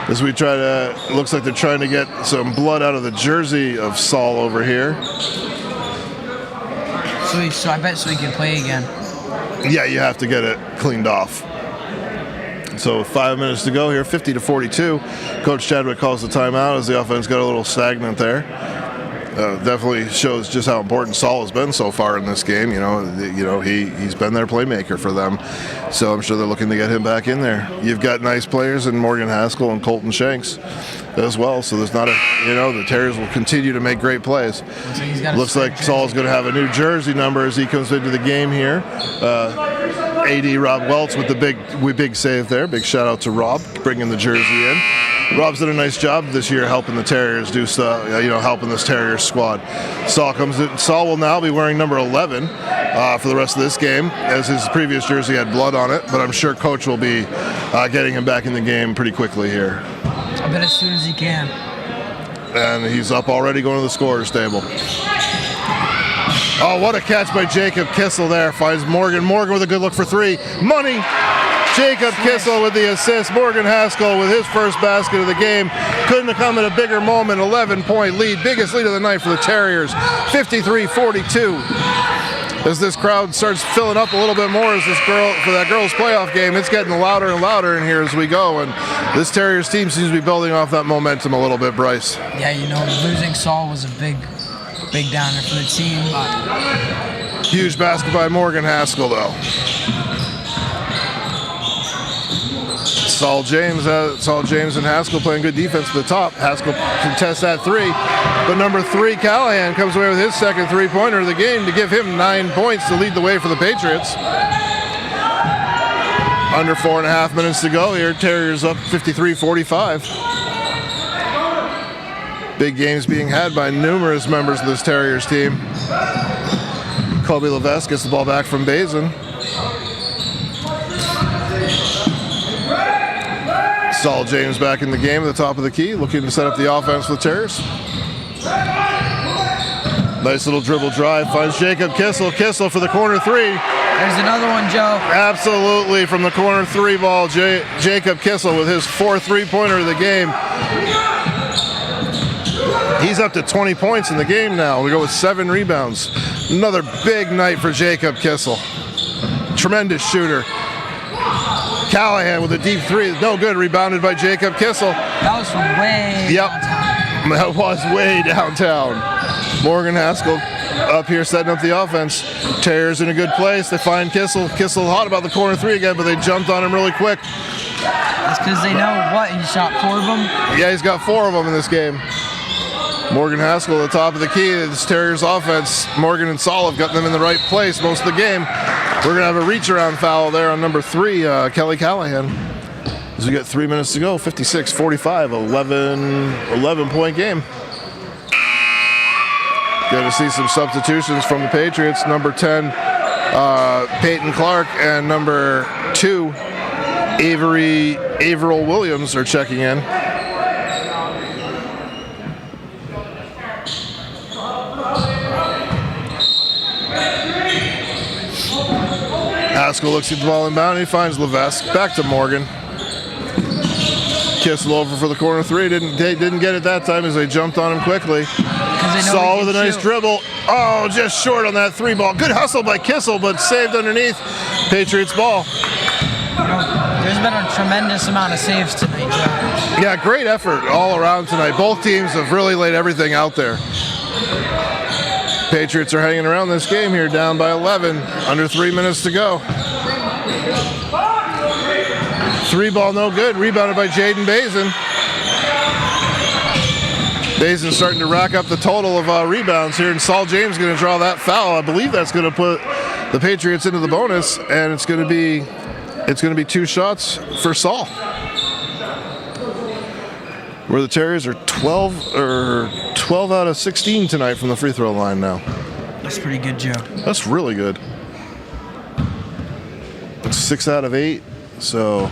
As we try to, it looks like they're trying to get some blood out of the jersey of Saul over here. So I bet so he can play again. Yeah, you have to get it cleaned off. So 5 minutes to go here, 50-42. Coach Chadwick calls the timeout as the offense got a little stagnant there. Definitely shows just how important Saul has been so far in this game. He's been their playmaker for them. So I'm sure they're looking to get him back in there. You've got nice players in Morgan Haskell and Colton Shanks as well. So there's not the Terriers will continue to make great plays. Looks like Saul's going to have a new jersey number as he comes into the game here. AD Rob Welts with the big save there. Big shout out to Rob bringing the jersey in. Rob's done a nice job this year helping the Terriers do stuff, helping this Terriers squad. Saul comes in. Saul will now be wearing number 11 for the rest of this game, as his previous jersey had blood on it, but I'm sure Coach will be getting him back in the game pretty quickly here. I bet as soon as he can. And he's up already going to the scorer's table. Oh, what a catch by Jacob Kissel there. Finds Morgan. Morgan with a good look for three. Money! Jacob Kissel with the assist. Morgan Haskell with his first basket of the game. Couldn't have come at a bigger moment. 11-point lead. Biggest lead of the night for the Terriers. 53-42. As this crowd starts filling up a little bit more for that girls' playoff game, it's getting louder and louder in here as we go. And this Terriers team seems to be building off that momentum a little bit, Bryce. Yeah, losing Saul was a big downer for the team. Huge basket by Morgan Haskell, though. Saul James and Haskell playing good defense at the top. Haskell contests that three, but number 3 Callahan comes away with his second three-pointer of the game to give him 9 points to lead the way for the Patriots. Under 4.5 minutes to go here. Terriers up 53-45. Big games being had by numerous members of this Terriers team. Kobe Levesque gets the ball back from Bazin. Saul James back in the game at the top of the key, looking to set up the offense for the Terriers. Nice little dribble drive, finds Jacob Kissel. Kissel for the corner three. There's another one, Joe. Absolutely, from the corner three ball, Jacob Kissel with his 4th three-pointer of the game. He's up to 20 points in the game now. We go with 7 rebounds. Another big night for Jacob Kissel. Tremendous shooter. Callahan with a deep three. No good. Rebounded by Jacob Kissel. That was from way downtown. That was way downtown. Morgan Haskell up here setting up the offense. Terriers in a good place. They find Kissel. Kissel hot about the corner three again, but they jumped on him really quick. That's because they know what? He shot 4 of them? Yeah, he's got 4 of them in this game. Morgan Haskell at the top of the key. This Terriers offense, Morgan and Saul have gotten them in the right place most of the game. We're going to have a reach-around foul there on number 3, Kelly Callahan. As we get 3 minutes to go, 56-45, 11-point game. Good to see some substitutions from the Patriots. Number 10, Peyton Clark, and number 2, Averill Williams are checking in. Haskell looks at the ball inbound. He finds Levesque. Back to Morgan. Kissel over for the corner three. Didn't get it that time as they jumped on him quickly. Saul with a nice dribble. Oh, just short on that 3 ball. Good hustle by Kissel, but saved underneath. Patriots ball. There's been a tremendous amount of saves tonight, Joe. Yeah, great effort all around tonight. Both teams have really laid everything out there. Patriots are hanging around this game here, down by 11, under 3 minutes to go. 3 ball, no good. Rebounded by Jaden Bazin. Bazin starting to rack up the total of rebounds here, and Saul James going to draw that foul. I believe that's going to put the Patriots into the bonus, and it's going to be It's going to be 2 shots for Saul. Where the Terriers are 12 out of 16 tonight from the free throw line now. That's pretty good, Joe. That's really good. It's 6 out of 8, so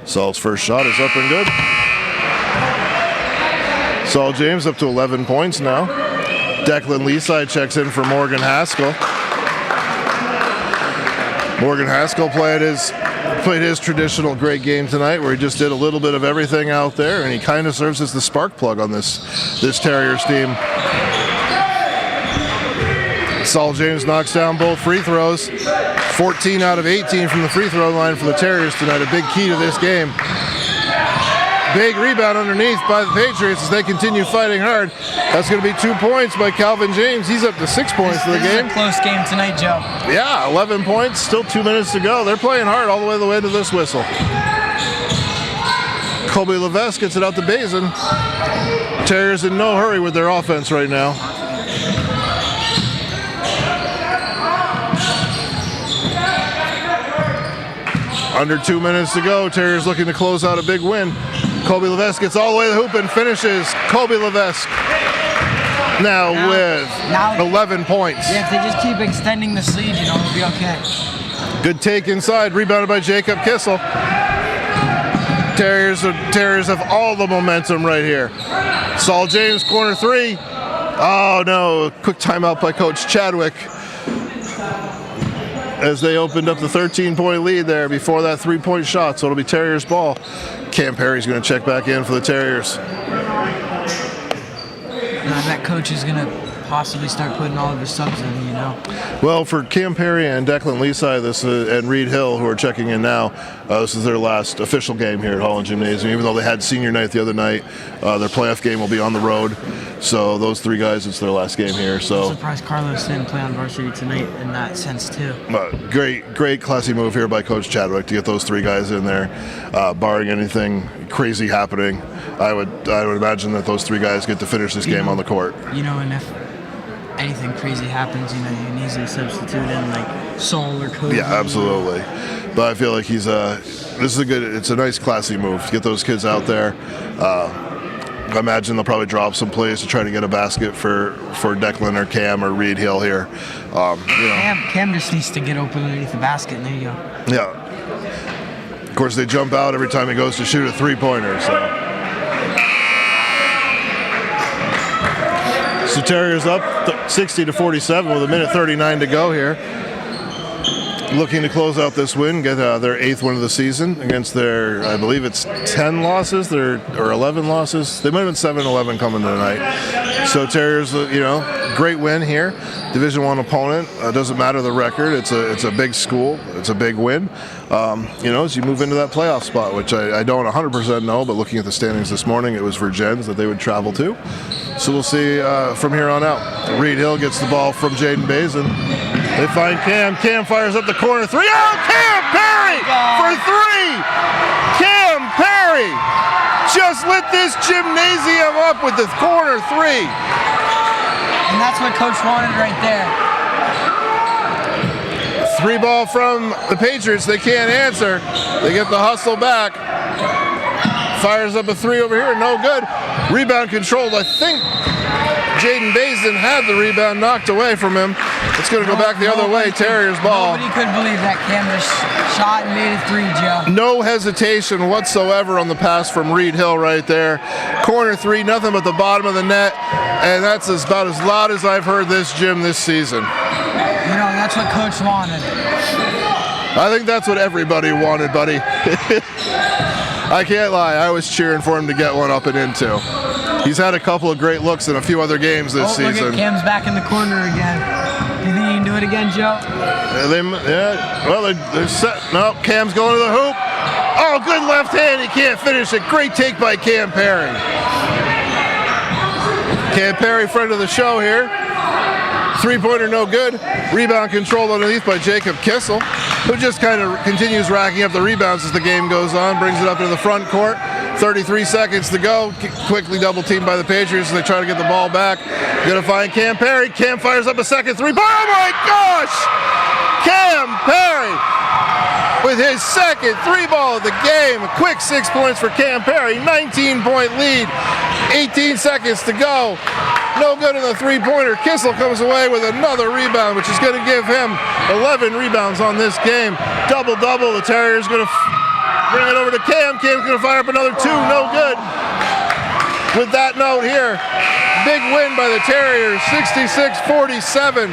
Saul's first shot is up and good. Saul James up to 11 points now. Declan Leaside checks in for Morgan Haskell. Morgan Haskell played his traditional great game tonight, where he just did a little bit of everything out there, and he kind of serves as the spark plug on this Terriers team. Saul James knocks down both free throws. 14 out of 18 from the free throw line for the Terriers tonight. A big key to this game. Big rebound underneath by the Patriots as they continue fighting hard. That's going to be 2 points by Calvin James. He's up to 6 points for the game. This is a close game tonight, Joe. Yeah, 11 points, still 2 minutes to go. They're playing hard all the way to this whistle. Colby Levesque gets it out to Bazin. Terriers in no hurry with their offense right now. Under 2 minutes to go. Terriers looking to close out a big win. Colby Levesque gets all the way to the hoop and finishes. Colby Levesque now with 11 points. Yeah, if they just keep extending this lead, we'll be okay. Good take inside, rebounded by Jacob Kissel. Terriers have all the momentum right here. Saul James, corner 3. Oh no, quick timeout by Coach Chadwick, as they opened up the 13-point lead there before that 3-point shot. So it'll be Terriers ball. Cam Perry's going to check back in for the Terriers. I bet Coach is going to possibly start putting all of his subs in, Well, for Cam Perry and Declan Leaside and Reed Hill, who are checking in now, this is their last official game here at Holland Gymnasium. Even though they had senior night the other night, their playoff game will be on the road. So those 3 guys, it's their last game here. So I'm surprised Carlos didn't play on varsity tonight in that sense too. Great classy move here by Coach Chadwick to get those 3 guys in there, barring anything crazy happening. I would imagine that those 3 guys get to finish this game on the court. And if anything crazy happens, you can easily substitute in like Saul or Cody. Yeah, absolutely. But I feel like it's a nice classy move to get those kids out there. I imagine they'll probably drop some plays to try to get a basket for Declan or Cam or Reed Hill here. Cam just needs to get open underneath the basket, and there you go. Yeah. Of course, they jump out every time he goes to shoot a 3-pointer. So Terriers up 60-47 with 1:39 to go here. Looking to close out this win, get their 8th win of the season against their, I believe it's 10 losses, or 11 losses. They might have been 7-11 coming tonight. So Terriers, great win here. Division I opponent. Doesn't matter the record. It's a big school. It's a big win. As you move into that playoff spot, which I don't 100% know, but looking at the standings this morning, it was Virgins that they would travel to. So we'll see from here on out. Reed Hill gets the ball from Jaden Bazin. They find Cam. Cam fires up the corner 3. Oh, Cam Perry for 3! Cam Perry just lit this gymnasium up with the corner 3. And that's what Coach wanted right there. 3 ball from the Patriots. They can't answer. They get the hustle back. Fires up a 3 over here. No good. Rebound controlled. I think Jaden Bazin had the rebound knocked away from him. It's going to go back the other way. Terriers ball. Nobody could believe that Cam just shot and made a 3, Joe. No hesitation whatsoever on the pass from Reed Hill right there. Corner 3, nothing but the bottom of the net. And that's about as loud as I've heard this gym this season. That's what Coach wanted. I think that's what everybody wanted, buddy. I can't lie. I was cheering for him to get one up and into. He's had a couple of great looks in a few other games this season. Look at Cam's back in the corner again. Do you think he can do it again, Joe? They're set. No, Cam's going to the hoop. Oh, good left hand. He can't finish it. Great take by Cam Perry. Cam Perry, friend of the show here. 3-pointer no good. Rebound controlled underneath by Jacob Kissel, who just kind of continues racking up the rebounds as the game goes on. Brings it up into the front court 33 seconds to go. Quickly double teamed by the Patriots as they try to get the ball back. Gonna find Cam Perry. Cam fires up a second three. Oh my gosh! Cam Perry with his second three ball of the game. A quick 6 points for Cam Perry. 19-point lead. 18 seconds to go. No good in the three-pointer. Kissel comes away with another rebound, which is going to give him 11 rebounds on this game. Double-double. The Terriers going to bring it over to Cam. Cam's going to fire up another two. No good. With that note here, big win by the Terriers, 66-47.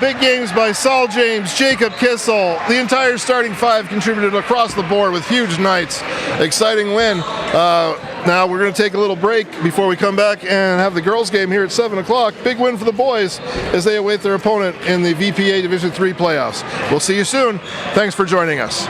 Big games by Saul James, Jacob Kissel. The entire starting five contributed across the board with huge nights. Exciting win. Now we're going to take a little break before we come back and have the girls' game here at 7 o'clock. Big win for the boys as they await their opponent in the VPA Division III playoffs. We'll see you soon. Thanks for joining us.